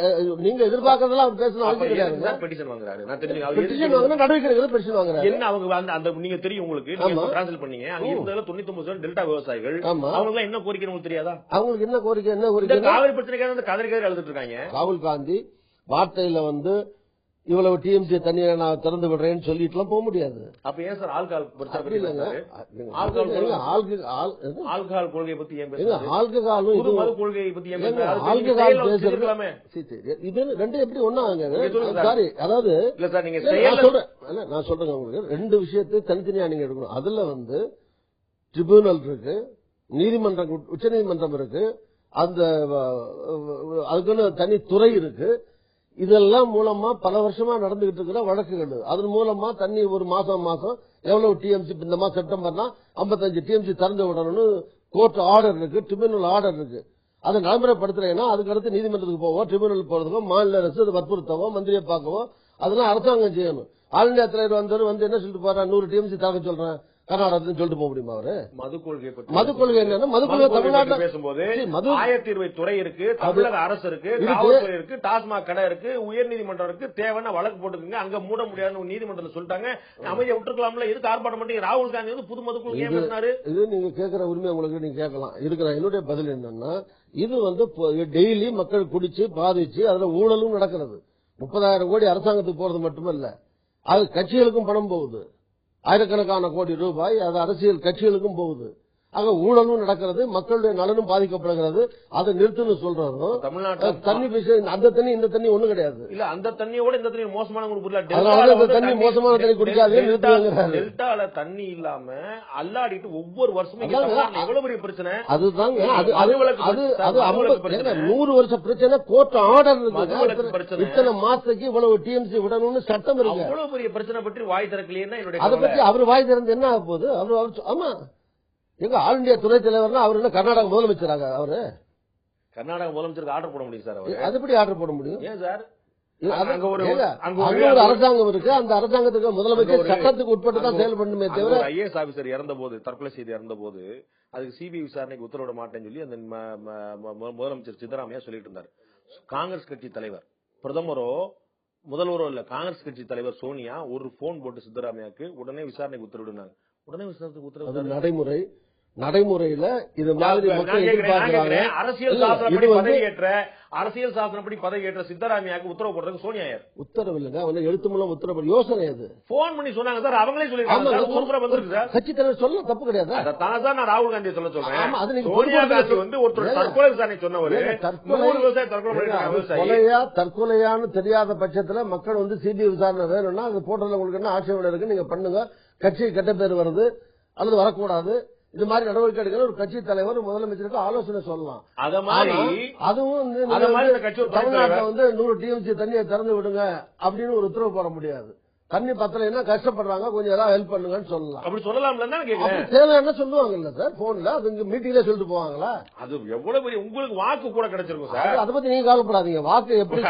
நீங்க எதிர்பார்க்கறதெல்லாம் அவர் பேசணும்? பெட்டிஷன் வாங்குறாரு. நான் தெரிஞ்சு நடவடிக்கை பெட்டிஷன் வாங்குறாரு. என்ன அவங்க அந்த நீங்க தெரியும் உங்களுக்கு, நீங்க டிரான்ஸ்லேட் பண்ணீங்க. அங்க இருந்ததுல 99% டெல்டா விவசாயிகள். அவங்களுக்கு என்ன கோரிக்கை உங்களுக்கு தெரியாதா? அவங்களுக்கு என்ன கோரிக்கை? என்ன கோரிக்கை? காவிரி பிரச்சனைக்காக கதறி எழுதிட்டு இருக்காங்க. ராகுல் காந்தி வார்த்தையில வந்து இவ்வளவு டிஎம்சி தண்ணியை நான் திறந்து விடுறேன்னு சொல்லிட்டு போக முடியாது. அப்ப ஏன் சார் ஆல்கஹால் ஆல்கஹால் கொள்கையை பத்தி ஏன் பேசுறீங்க? ஆல்கஹால் கொள்கையை பத்தி ஏன் ஆல்கஹால் பேசுறதுமே இது ரெண்டு எப்படி ஒண்ணாங்க? சாரி, அதாவது இல்ல சார், நீங்க நான் சொல்றேன் உங்களுக்கு, ரெண்டு விஷயத்தை தனித்தனியா நீங்க எடுக்கணும். அதுல வந்து ட்ரிபியூனல் இருக்கு, நீதிமன்றம், உச்ச நீதிமன்றம் இருக்கு, அந்த அதுக்குன்னு தனி துறை இருக்கு. இதெல்லாம் மூலமா பல வருஷமா நடந்துகிட்டு இருக்கிற வழக்குகள். அதன் மூலமா தண்ணி ஒரு மாசம் எவ்வளவு டிஎம்சி, இந்த மாசம் செப்டம்பர்னா 55 டிஎம்சி திறந்து விடணும்னு கோர்ட் ஆர்டர் இருக்கு, ட்ரிபியூனல் ஆர்டர் இருக்கு. அதை நடைமுறைப்படுத்துறேன்னா அதுக்கு அடுத்து நீதிமன்றத்துக்கு போவோம், ட்ரிபியூனல் போறதுக்கோ, மாநில அரசு அதை வற்புறுத்தவோ, மந்திரியை பார்க்கவோ அதெல்லாம் அரசாங்கம் செய்யணும். ஆல் இந்தியா தலைவர் வந்து என்ன சொல்லிட்டு போறா, 100 டிஎம்சி தாக்க சொல்றேன் கர்நாடகத்துல சொல்லிட்டு போக முடியுமா அவரு? மது கொள்கை என்னன்னா, மது கொள்கை தமிழ்நாட்டில் பேசும்போது ஆயத்தீர்வை துறை இருக்கு, தமிழக அரசு இருக்கு, காவல்துறை இருக்கு, டாஸ்மாக் கடை இருக்கு, உயர்நீதிமன்றம் இருக்கு, தேவையான வழக்கு போட்டுக்குங்க, அங்க மூட முடியாதுன்னு நீதிமன்றத்தில் சொல்லிட்டாங்க. அமைதியா விட்டுருக்கலாம்ல, எதுக்கு ஆர்ப்பாட்டம் பண்ணி ராகுல் காந்தி வந்து புது மது கொள்கை பேசினாரு? இது நீங்க கேட்கிற உரிமை உங்களுக்கு நீங்க கேட்கலாம். இருக்கிற என்னுடைய பதில் என்னன்னா, இது வந்து டெய்லி மக்கள் குடிச்சு பாதிச்சு அதுல ஊழலும் நடக்கிறது. 30,000 கோடி அரசாங்கத்துக்கு போறது மட்டுமல்ல, அது கட்சிகளுக்கும் பணம் போகுது. ஆயிரக்கணக்கான கோடி ரூபாய் அது அரசியல் கட்சிகளுக்கும் போகுது. ஆக ஊழலும் நடக்கிறது, மக்களுடைய நலனும் பாதிக்கப்படுகிறது. அதை நிறுத்துன்னு சொல்றதும் தமிழ்நாட்டில் தண்ணி அந்த தண்ணி இந்த தண்ணி ஒண்ணும் கிடையாது. இல்ல அந்த தண்ணியோட இந்த தண்ணி மோசமான தண்ணி மோசமான தண்ணி குடிக்காது. டெல்டால தண்ணி இல்லாம அல்லாடிட்டு ஒவ்வொரு வருஷமும் எவ்வளவு பெரிய பிரச்சனை. அதுதாங்க அது 100 வருஷ பிரச்சனை. கோர்ட் ஆர்டர் இருக்கு, இத்தனை மாசத்துக்கு இவ்வளவு டிஎம்சி விடணும்னு சட்டம் இருக்கு. அவ்வளவு பெரிய பிரச்சனை பற்றி வாய் திறக்கலையே. அதை பத்தி அவர் வாய் திறந்து என்ன ஆக போகுது? ஆமா, எங்க ஆல் இந்தியா துணைத் தலைவர்னா அவர் என்ன கர்நாடக முதலமைச்சராக? அவரு கர்நாடக முதலமைச்சருக்கு ஆர்டர் போட முடியும் சார். அது எப்படி ஆர்டர் போட முடியும்? ஏன் சார்? அங்க ஒரு அரசாங்கம் இருக்கு, அந்த அரசாங்கத்துக்கு முதலமைச்சர் சட்டத்துக்கு உட்பட்டு தான் செயல்படணுமே தவிர. ஐஏஎஸ் ஆபீசர் இறந்த போது, தற்கொலை செய்து இறந்த போது அதுக்கு சிபிஐ விசாரணைக்கு உத்தரவிட மாட்டேன்னு சொல்லி அந்த முதலமைச்சர் சித்தராமையா சொல்லிட்டு இருந்தார். காங்கிரஸ் கட்சி தலைவர், பிரதமரோ முதல்வரோ இல்ல, காங்கிரஸ் கட்சி தலைவர் சோனியா ஒரு போன் போட்டு சித்தராமையாக்கு உடனே விசாரணைக்கு உத்தரவிடுனாங்க. உடனே விசாரணைக்கு உத்தரவு நடைமுறையில இது மாதிரி மக்கள் எதிர்பார்க்கிறாங்க. அரசியல் சாசனப்படி பதவியேற்ற சித்தராமையாக்கு உத்தரவு போடுறதுக்கு சோனியா உத்தரவு இல்லைங்க, அவங்க எழுத்து மூலம் உத்தரவு யோசனை. அது போன் பண்ணி சொன்னாங்க சார், அவங்களே சொல்லிருக்காங்க. கட்சி தலைவர் சொல்ல தப்பு கிடையாது. அதான் சார் நான் ராகுல் காந்தி சொல்ல சொல்றேன். சோனியா காந்தி வந்து ஒருத்தர் தற்கொலை விசாரணை சொன்னவரு, தற்கொலையான்னு தெரியாத பட்சத்துல மக்கள் வந்து சிபிஐ விசாரணை வேணும்னா அது போட்டதுல உங்களுக்கு என்ன ஆட்சேபனை இருக்கு, நீங்க பண்ணுங்க. கட்சி கெட்ட பேர் வருது அல்லது வரக்கூடாது, இது மாதிரி நடவடிக்கை எடுக்கிற ஒரு கட்சி தலைவர் முதலமைச்சருக்கு ஆலோசனை சொல்லலாம். அதுவும் தமிழ்நாட்டில் வந்து 100 டிஎம்சி தண்ணியை திறந்து விடுங்க அப்படின்னு ஒரு உத்தரவு போட முடியாது. தண்ணி பத்தலைன்னா கஷ்டப்படுறாங்க, கொஞ்சம் ஏதாவது ஹெல்ப் பண்ணுங்கன்னு சொல்லலாம். அப்படி சொல்லலாம்ல தேவையான சொல்லுவாங்கல்ல சார் போன்ல, அது மீட்டிங்ல சொல்லிட்டு போவாங்களா? அது எவ்வளவு பெரிய உங்களுக்கு வாக்கு கூட கிடைச்சிருக்கும் சார். அதை பத்தி நீங்க கவலைப்படாதீங்க. வாக்கு எப்படி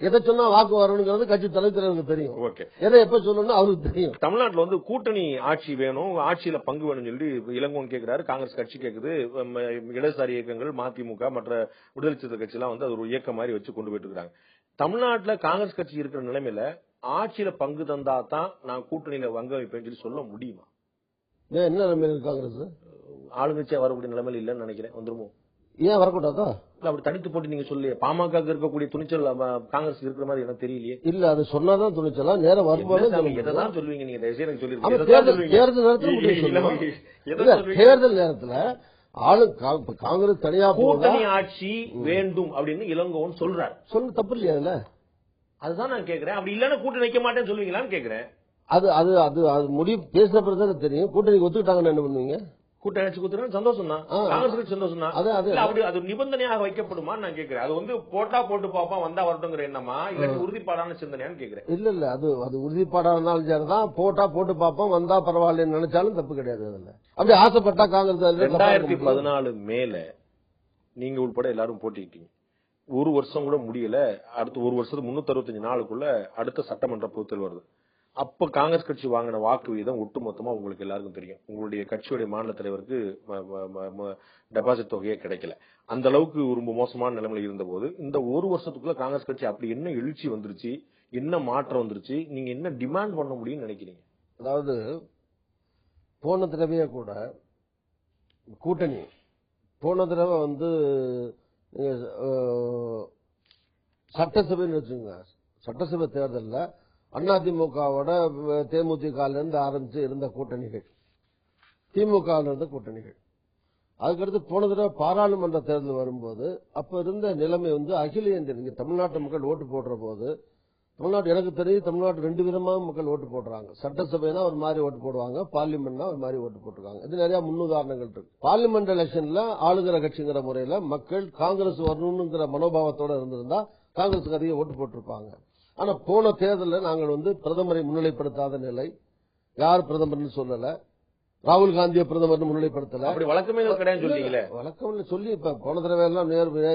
எதை சொன்னா வாக்கு வரணுங்கிறது கட்சி தலைவருக்கு தெரியும். எதை எப்ப சொல்லணும்னு அவருக்கு தெரியும். தமிழ்நாட்டில் வந்து கூட்டணி ஆட்சி வேணும், ஆட்சியில பங்கு வேணும்னு சொல்லி இளங்கோன் கேட்கிறாரு, காங்கிரஸ் கட்சி கேக்குது, இடதுசாரி இயக்கங்கள் மதிமுக மற்ற விடுதலை சிறுத்தை கட்சி எல்லாம் வந்து அது ஒரு இயக்கம் மாதிரி வச்சு கொண்டு போயிட்டு இருக்காங்க. தமிழ்நாட்டில் காங்கிரஸ் கட்சி இருக்கிற நிலைமையில ஆட்சியில பங்கு தந்தா தான் நான் கூட்டணியில வங்க வைப்பேன் சொல்லி சொல்ல முடியுமா? என்ன நிலைமையில காங்கிரஸ் ஆளுங்கட்சியா வரக்கூடிய நிலைமையில இல்லன்னு நினைக்கிறேன். வந்துருமோ? ஏன் வரக்கூடாதா? அப்படி தனித்து போட்டு நீங்க சொல்லி பாமக இருக்கக்கூடிய துணிச்சல் காங்கிரஸ் இருக்கிற மாதிரி எனக்கு தெரியலையே. இல்ல அது சொன்னாதான் துணிச்சலா, நேரம் வரும்போது எதான் சொல்லுவீங்க நீங்க? தேர்தல் நேரத்துல ஆளு காங்கிரஸ் தனியா கூட்டணி ஆட்சி வேண்டும் அப்படின்னு இளங்கோவன் சொல்றாரு. சொல்ல தப்பு இல்லையா? அதுல அதுதான் நான் கேக்குறேன். அப்படி இல்லன்னா கூட்டணி வைக்க மாட்டேன்னு சொல்லுவீங்களான்னு கேக்குறேன். அது அது அது அது முடிவு பேசின பிறகு தெரியும். கூட்டணிக்கு ஒத்துக்கிட்டாங்கன்னு என்ன பண்ணுவீங்க? கூட்டணி ஒத்துக்கிட்டா சந்தோஷம் தான், காங்கிரஸ் சந்தோஷம் தான். அப்படி அது நிபந்தனையாக வைக்கப்படுமா நான் கேக்குறேன். அது வந்து போட்டா போட்டு பாப்பா வந்தா வரட்டுங்கிற எண்ணமா இல்ல உறுதிப்பாடான சிந்தனையான்னு கேக்குறேன். இல்ல அது உறுதிப்பாடானாலும் சரிதான், போட்டா போட்டு பாப்போம் வந்தா பரவாயில்லன்னு நினைச்சாலும் தப்பு கிடையாது. அதுல அப்படி ஆசைப்பட்டா காங்கிரஸ் 2014 மேல நீங்க உட்பட எல்லாரும் போட்டிக்கிட்டீங்க. ஒரு வருஷம் கூட முடியல. அடுத்த ஒரு வருஷத்துக்கு 365 நாளுக்குள்ள அடுத்த சட்டமன்ற பொறுத்தல் வருது. அப்ப காங்கிரஸ் கட்சி வாங்கின வாக்கு வீதம் ஒட்டுமொத்தமா உங்களுக்கு எல்லாருக்கும் தெரியும். உங்களுடைய கட்சியுடைய மாநில தலைவருக்கு டெபாசிட் தொகையே கிடைக்கல. அந்த அளவுக்கு ரொம்ப மோசமான நிலைமையில இருந்த போது இந்த ஒரு வருஷத்துக்குள்ள காங்கிரஸ் கட்சி அப்படி என்ன எழுச்சி வந்துருச்சு, என்ன மாற்றம் வந்துருச்சு, நீங்க என்ன டிமாண்ட் பண்ண முடியும்னு நினைக்கிறீங்க? அதாவது போன தடவையே கூட கூட்டணி போன தடவை வந்து சட்டசபைன்னு வச்சுங்க, சட்டசபை தேர்தலில் அதிமுகவோட தேமுதிக இருந்து ஆரம்பிச்சு இருந்த கூட்டணிகள், திமுக இருந்த கூட்டணிகள். அதுக்கடுத்து போன தடவை பாராளுமன்ற தேர்தல் வரும்போது அப்ப இருந்த நிலைமை வந்து அகில இந்திய தமிழ்நாட்டு மக்கள் ஓட்டு போடுற போது, தமிழ்நாடு எனக்கு தெரியும் தமிழ்நாட்டு 2 விதமாக மக்கள் ஓட்டு போடுறாங்க. சட்டசபைனா ஒரு மாதிரி ஓட்டு போடுவாங்க, பார்லிமெண்ட்னா ஒரு மாதிரி ஓட்டு போட்டுருக்காங்க. இது நிறைய முன்னுதாரணங்கள் இருக்கு. பார்லிமெண்ட் எலெக்ஷன்ல ஆளுகிற கட்சிங்கிற முறையில மக்கள் காங்கிரஸ் வரணுங்கிற மனோபாவத்தோட இருந்திருந்தா காங்கிரஸுக்கு அதிக ஓட்டு போட்டிருப்பாங்க. ஆனா போன தேர்தலில் நாங்கள் வந்து பிரதமரை முன்னிலைப்படுத்தாத நிலை, யார் பிரதமர்னு சொல்லல, ராகுல் காந்தியை பிரதமர் முன்னிலைப்படுத்தல. அப்படி வழக்கமே கிடையாது சொல்றீங்களே. வழக்கம் சொல்லி இப்ப போன தடவை எல்லாம்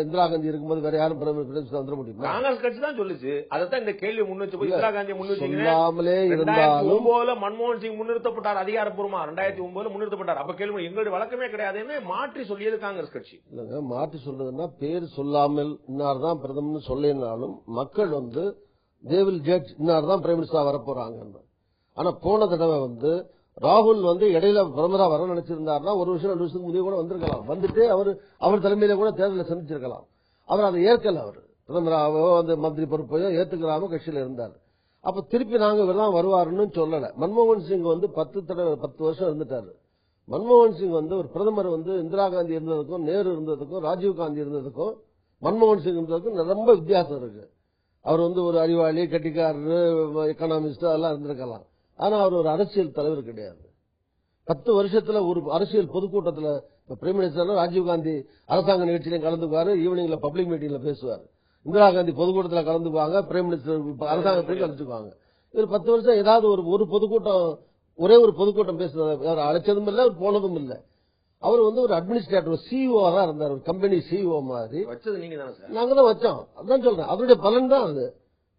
இந்திரா காந்தி இருக்கும்போது வேற யாரும் பிரதமர் வந்துட முடியும். காங்கிரஸ் கட்சி தான் சொல்லுச்சு. அதான் இந்த கேள்வி முன்வச்சு இந்திரா காந்தி சொல்லாமலே இருந்தாலும் 2009 மன்மோகன் சிங் முன்னிறுத்தப்பட்டார் அதிகாரப்பூர்வமா. 2009 முன்னிறுத்தப்பட்டார். அப்ப கேள்வி எங்களுடைய வழக்கமே கிடையாதுன்னு மாற்றி சொல்லியது காங்கிரஸ் கட்சி. இல்லங்க, மாற்றி சொல்றதுன்னா பேர் சொல்லாமல் இன்னார்தான் பிரதமர் சொல்லினாலும் மக்கள் வந்து they will judge இன்னார்தான் பிரைம் மினிஸ்டரா வரப்போறாங்க. ஆனா போன தடவை வந்து ராகுல் வந்து இடையில பிரதமரா வர நினைச்சிருந்தாருன்னா 1 வருஷம் 2 வருஷத்துக்கு முன்னாடி கூட வந்திருக்கலாம். வந்துட்டு அவர் தலைமையில கூட தேர்தலை சந்திச்சிருக்கலாம். அவர் அதை ஏற்கல. அவர் பிரதமராவோ அந்த மந்திரி பொறுப்பையோ ஏத்துக்கிறாம கட்சியில இருந்தார். அப்ப திருப்பி நாங்க இவர்தான் வருவாருன்னு சொல்லல. மன்மோகன் சிங் வந்து 10 வருஷம் இருந்துட்டாரு. மன்மோகன் சிங் வந்து ஒரு பிரதமர் வந்து இந்திரா காந்தி இருந்ததுக்கும் நேரு இருந்ததுக்கும் ராஜீவ் காந்தி இருந்ததுக்கும் மன்மோகன் சிங் இருந்ததுக்கும் ரொம்ப வித்தியாசம் இருக்கு. அவர் வந்து ஒரு அறிவாளி, கட்டிக்காரரு, எக்கனாமிஸ்ட் அதெல்லாம் இருந்திருக்கலாம். ஆனா அவர் ஒரு அரசியல் தலைவர் கிடையாது. 10 வருஷத்துல ஒரு அரசியல் பொதுக்கூட்டத்துல பிரைம் மினிஸ்டர் ராஜீவ்காந்தி அரசாங்க நிகழ்ச்சியிலையும் கலந்துக்குவாரு, ஈவினிங்ல பப்ளிக் மீட்டிங்ல பேசுவார். இந்திரா காந்தி பொதுக்கூட்டத்தில் கலந்துக்குவாங்க, பிரைம் மினிஸ்டர் அரசாங்கத்திலையும் கலந்துக்குவாங்க. இது 10 வருஷம் ஏதாவது ஒரு பொதுக்கூட்டம், ஒரே ஒரு பொதுக்கூட்டம் பேசுறது அழைச்சதும் இல்ல, போனதும் இல்ல. அவர் வந்து ஒரு அட்மினிஸ்ட்ரேட்டர் சிஇஓ தான் இருந்தார். ஒரு கம்பெனி சிஇஓ மாதிரி வச்சது நீங்க தான். நாங்க தான் வச்சோம். அதான் சொல்றேன், அதனுடைய பலன் தான் அது.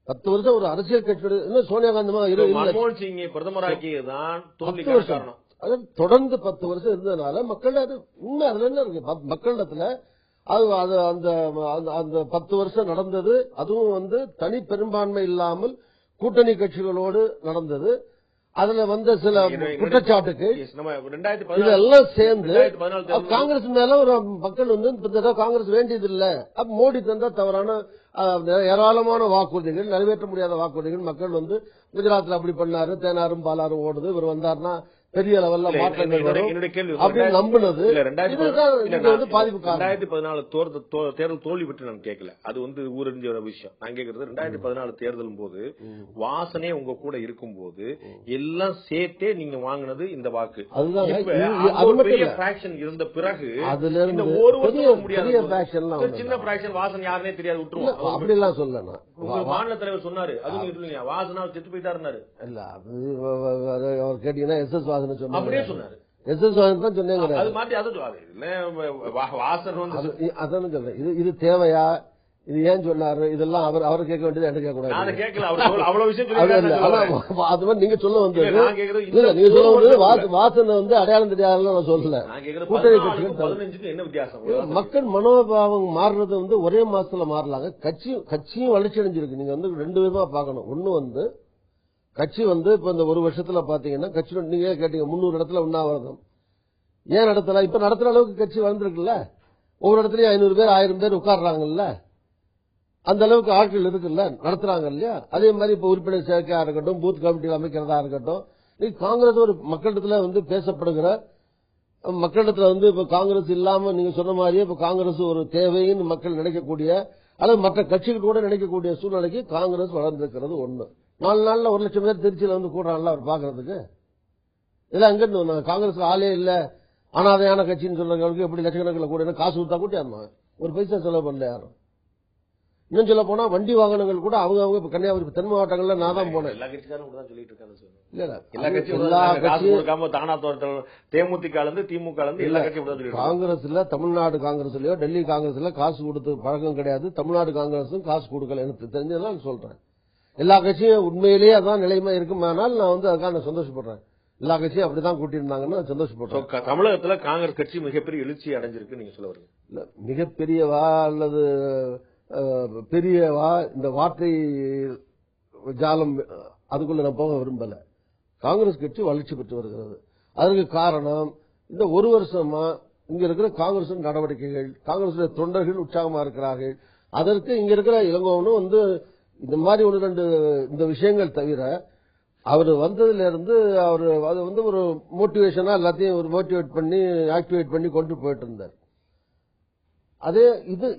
10 வருஷம் ஒரு அரசியல் கட்சியோட இன்னும் சோனியா காந்தி மன்மோகன் சிங் பிரதமராக்கியதான் தொடர்ந்து 10 வருஷம் இருந்ததுனால மக்கள் அது உண்மை. அதுல என்ன இருக்கு மக்களிடத்துல அது அந்த 10 வருஷம் நடந்தது. அதுவும் வந்து தனி பெரும்பான்மை இல்லாமல் கூட்டணி கட்சிகளோடு நடந்தது. அதுல வந்த சில குற்றச்சாட்டுக்கு இதெல்லாம் சேர்ந்து காங்கிரஸ் மேல ஒரு மக்கள் வந்து காங்கிரஸ் வேண்டியதில்லை, அப்ப மோடி தந்தா தவறான ஏராளமான வாக்குறுதிகள், நிறைவேற்ற முடியாத வாக்குறுதிகள். மக்கள் வந்து குஜராத்ல அப்படி பண்ணாரு, தேனாரும் பாலாரும் ஓடுது, இவர் வந்தாருன்னா பெரிய லெவல்ல மாற்றங்கள் வரும் அப்படின்னு நம்பினது. 2014 தேர்தல் தோல்வி பற்றி நான் கேட்கல, அது வந்து ஊரறிஞ்ச விஷயம். நான் கேட்கறது 2014 தேர்தல் போது வாசனே உங்க கூட இருக்கும் போது எல்லாம் சேர்த்தே நீங்க வாங்கினது இந்த வாக்கு. பெரிய பிராக்ஷன் இருந்த பிறகு இந்த ஒரு வருஷம் முடியாது, சின்ன பிராக்ஷன் வாசன் யாருன்னே தெரியாது விட்டுருவோம். அப்படி எல்லாம் சொல்லணும். உங்க மாநில தலைவர் சொன்னாரு, அதுவும் வாசனா செத்து போயிட்டாருன்னாரு. இல்ல அவர் கேட்டீங்கன்னா SS அப்படியே சொன்னாரு. இது தேவையா, இது ஏன் சொன்னாரு, இதெல்லாம் அவர் கேட்க வேண்டியது எனக்கு கேட்கக்கூடாது. நீங்க சொல்ல வந்து நீங்க சொல்ல வந்து வாசனை வந்து அடையாளம் தெரியாதுன்னு நான் சொல்லல. கூட்டணி கட்சிகள் மக்கள் மனோபாவம் மாறுறது வந்து ஒரே மாசத்துல மாறலாங்க. கட்சியும் வளர்ச்சி அடைஞ்சிருக்கு. நீங்க வந்து 2 விதமா பாக்கணும். ஒண்ணு வந்து கட்சி வந்து இப்ப இந்த 1 வருஷத்துல பாத்தீங்கன்னா கட்சி நீங்க கேட்டீங்க 300 இடத்துல உண்ணாவிரதம் ஏன் நடத்தல? இப்ப நடத்துற அளவுக்கு கட்சி வளர்ந்துருக்குல்ல. ஒவ்வொரு இடத்துலயும் 500 பேர் 1000 பேர் உட்கார்றாங்கல்ல, அந்த அளவுக்கு ஆட்கள் இருக்குல்ல, நடத்துறாங்க இல்லையா? அதே மாதிரி இப்ப உறுப்பினர் சேர்க்கையா இருக்கட்டும், பூத் கமிட்டியில் அமைக்கிறதா இருக்கட்டும், காங்கிரஸ் ஒரு மக்களிடத்துல வந்து பேசப்படுகிற மக்களிடத்துல வந்து இப்ப காங்கிரஸ் இல்லாம நீங்க சொன்ன மாதிரியே இப்ப காங்கிரஸ் ஒரு தேவைன்னு மக்கள் நினைக்கக்கூடிய அல்லது மற்ற கட்சிகள் கூட நினைக்கக்கூடிய சூழ்நிலைக்கு காங்கிரஸ் வளர்ந்திருக்கிறது. ஒண்ணு. 4 நாள்ல 1 லட்சம் பேர் திருச்சியில வந்து கூடுறாங்கல்ல அவர் பாக்குறதுக்கு. இதெல்லாம் அங்கிருந்து காங்கிரஸ் ஆளே இல்ல, அனாதையான கட்சின்னு சொல்றவங்களுக்கு எப்படி லட்சக்கணக்கில் கூட காசு கொடுத்தா கூட்டியாருமா? ஒரு பைசா செலவு பண்ணல யாரும். இன்னும் சொல்ல போனா வண்டி வாகனங்கள் கூட அவங்க இப்ப கன்னியாகுமரி தென் மாவட்டங்கள்ல நான் தான் போனேன். எல்லா கட்சிக்காரும் சொல்லிட்டு இருக்காங்க. தேமுதிக திமுக எல்லா கட்சியும் காங்கிரஸ்ல தமிழ்நாடு காங்கிரஸ்லயோ டெல்லி காங்கிரஸ்ல காசு கொடுத்து பழக்கம் கிடையாது. தமிழ்நாடு காங்கிரஸும் காசு கொடுக்கல. எனக்கு தெரிஞ்சதெல்லாம் சொல்றேன். எல்லா கட்சியும் உண்மையிலேயே அதான் நிலைமை இருக்குமானால் நான் வந்து அதுக்காக நான் சந்தோஷப்படுறேன். எல்லா கட்சியும் அப்படிதான் கூட்டியிருந்தாங்கன்னு சந்தோஷப்படுறோம். தமிழகத்துல காங்கிரஸ் கட்சி மிகப்பெரிய எழுச்சி அடைஞ்சிருக்கு நீங்க சொல்ல வருங்க. இல்ல மிகப்பெரியவா அல்லது பெரியவா இந்த வார்த்தை ஜாலம் அதுக்குள்ள நான் போக விரும்பல. காங்கிரஸ் கட்சி வளர்ச்சி பெற்று வருகிறது. அதற்கு காரணம் இந்த 1 வருஷமா இங்க இருக்கிற காங்கிரஸ் நடவடிக்கைகள், காங்கிரஸ் தொண்டர்கள் உற்சாகமா இருக்கிறார்கள். அதற்கு இங்க இருக்கிற இளங்கோவனும் வந்து இந்த மாதிரி 1-2 இந்த விஷயங்கள் தவிர அவர் வந்ததுல இருந்து அவர் அது வந்து ஒரு மோட்டிவேஷனா எல்லாத்தையும் ஒரு மோட்டிவேட் பண்ணி ஆக்டிவேட் பண்ணி கொண்டு போயிட்டு இருந்தார். அதே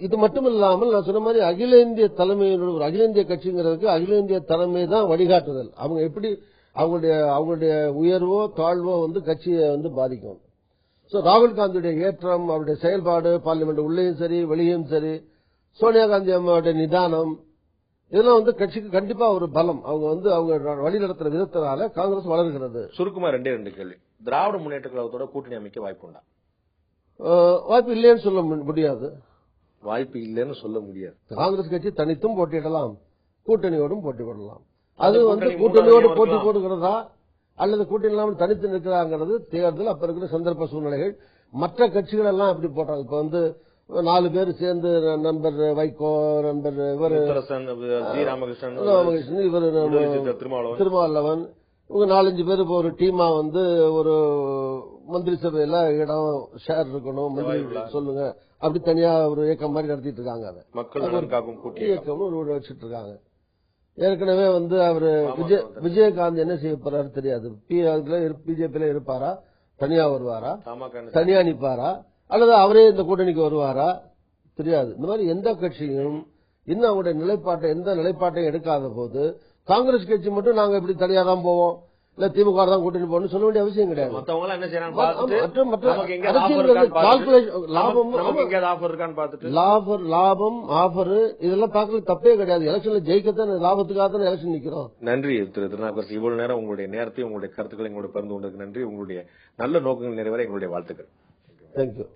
இது மட்டும் இல்லாமல் நான் சொன்ன மாதிரி அகில இந்திய தலைமையோட ஒரு அகில இந்திய கட்சிங்கிறதுக்கு அகில இந்திய தலைமை தான் வழிகாட்டுதல். அவங்க எப்படி அவங்களுடைய உயர்வோ தாழ்வோ வந்து கட்சியை வந்து பாதிக்கும். சோ ராகுல் காந்தியுடைய ஏற்றம், அவருடைய செயல்பாடு பார்லிமெண்ட் உள்ளேயும் சரி வெளியும் சரி, சோனியா காந்தி அம்மாவுடைய நிதானம், இதெல்லாம் வந்து கட்சிக்கு கண்டிப்பா ஒரு பலம். அவங்க வழி நடத்துற விதத்தினால காங்கிரஸ் வளர்கிறது. சுருக்குமா 2 கேள்வி. திராவிட முன்னேற்ற கழகத்தோட கூட்டணி அமைக்க வாய்ப்பு உண்டா? வாய்ப்பு இல்லைன்னு சொல்ல முடியாது. வாய்ப்பு இல்லைன்னு சொல்ல முடியாது. காங்கிரஸ் கட்சி தனித்தும் போட்டியிடலாம், கூட்டணியோடும் போட்டி போடலாம். அது கூட்டணியோடு போட்டி போடுகிறதா அல்லது கூட்டணி இல்லாமல் தனித்து நிற்கிறாங்கிறது தேர்தல், அப்ப இருக்கிற சந்தர்ப்ப சூழ்நிலைகள். மற்ற கட்சிகள் எல்லாம் எப்படி போட்டாங்க? இப்ப 4 பேர் சேர்ந்து நண்பர் வைகோ, நண்பர் இவர் ராமகிருஷ்ணன், இவர் திருமாவளவன், இவங்க 4-5 பேர் இப்போ ஒரு டீமா ஒரு மந்திரி சபையில இடம் ஷேர் இருக்கணும், மந்திரி சொல்லுங்க, அப்படி தனியா ஒரு இயக்கம் மாதிரி நடத்திட்டு இருக்காங்க. அதை மக்கள் இயக்கம்னு வச்சுட்டு இருக்காங்க. ஏற்கனவே அவரு விஜயகாந்த் என்ன செய்ய போறாரு தெரியாது. பிஜேபியில இருப்பாரா, தனியா வருவாரா, தனியா நிப்பாரா, அல்லது அவரே இந்த கூட்டணிக்கு வருவாரா தெரியாது. இந்த மாதிரி எந்த கட்சியும் இன்னும் அவங்களுடைய எந்த நிலைப்பாட்டையும் எடுக்காத போது காங்கிரஸ் கட்சி மட்டும் நாங்க இப்படி தனியா தான் போவோம், இல்ல திமுக தான் கூட்டணி போகணும்னு சொல்ல வேண்டிய அவசியம் கிடையாது. லாபம் ஆஃபர் இதெல்லாம் பார்க்கறது தப்பே கிடையாது. எலெக்ஷன்ல ஜெயிக்கத்தான் லாபத்துக்காக தான் எலெக்ஷன் நிக்கிறோம். நன்றி திரு திருநாவுக்கரசு, இவ்வளவு நேரம் உங்களுடைய நேரத்தையும் உங்களுடைய கருத்துக்களை எங்களுடைய பகிர்ந்து கொண்டதுக்கு நன்றி. உங்களுடைய நல்ல நோக்கங்கள் நிறைவேற எங்களுடைய வாழ்த்துக்கள். தேங்க்யூ.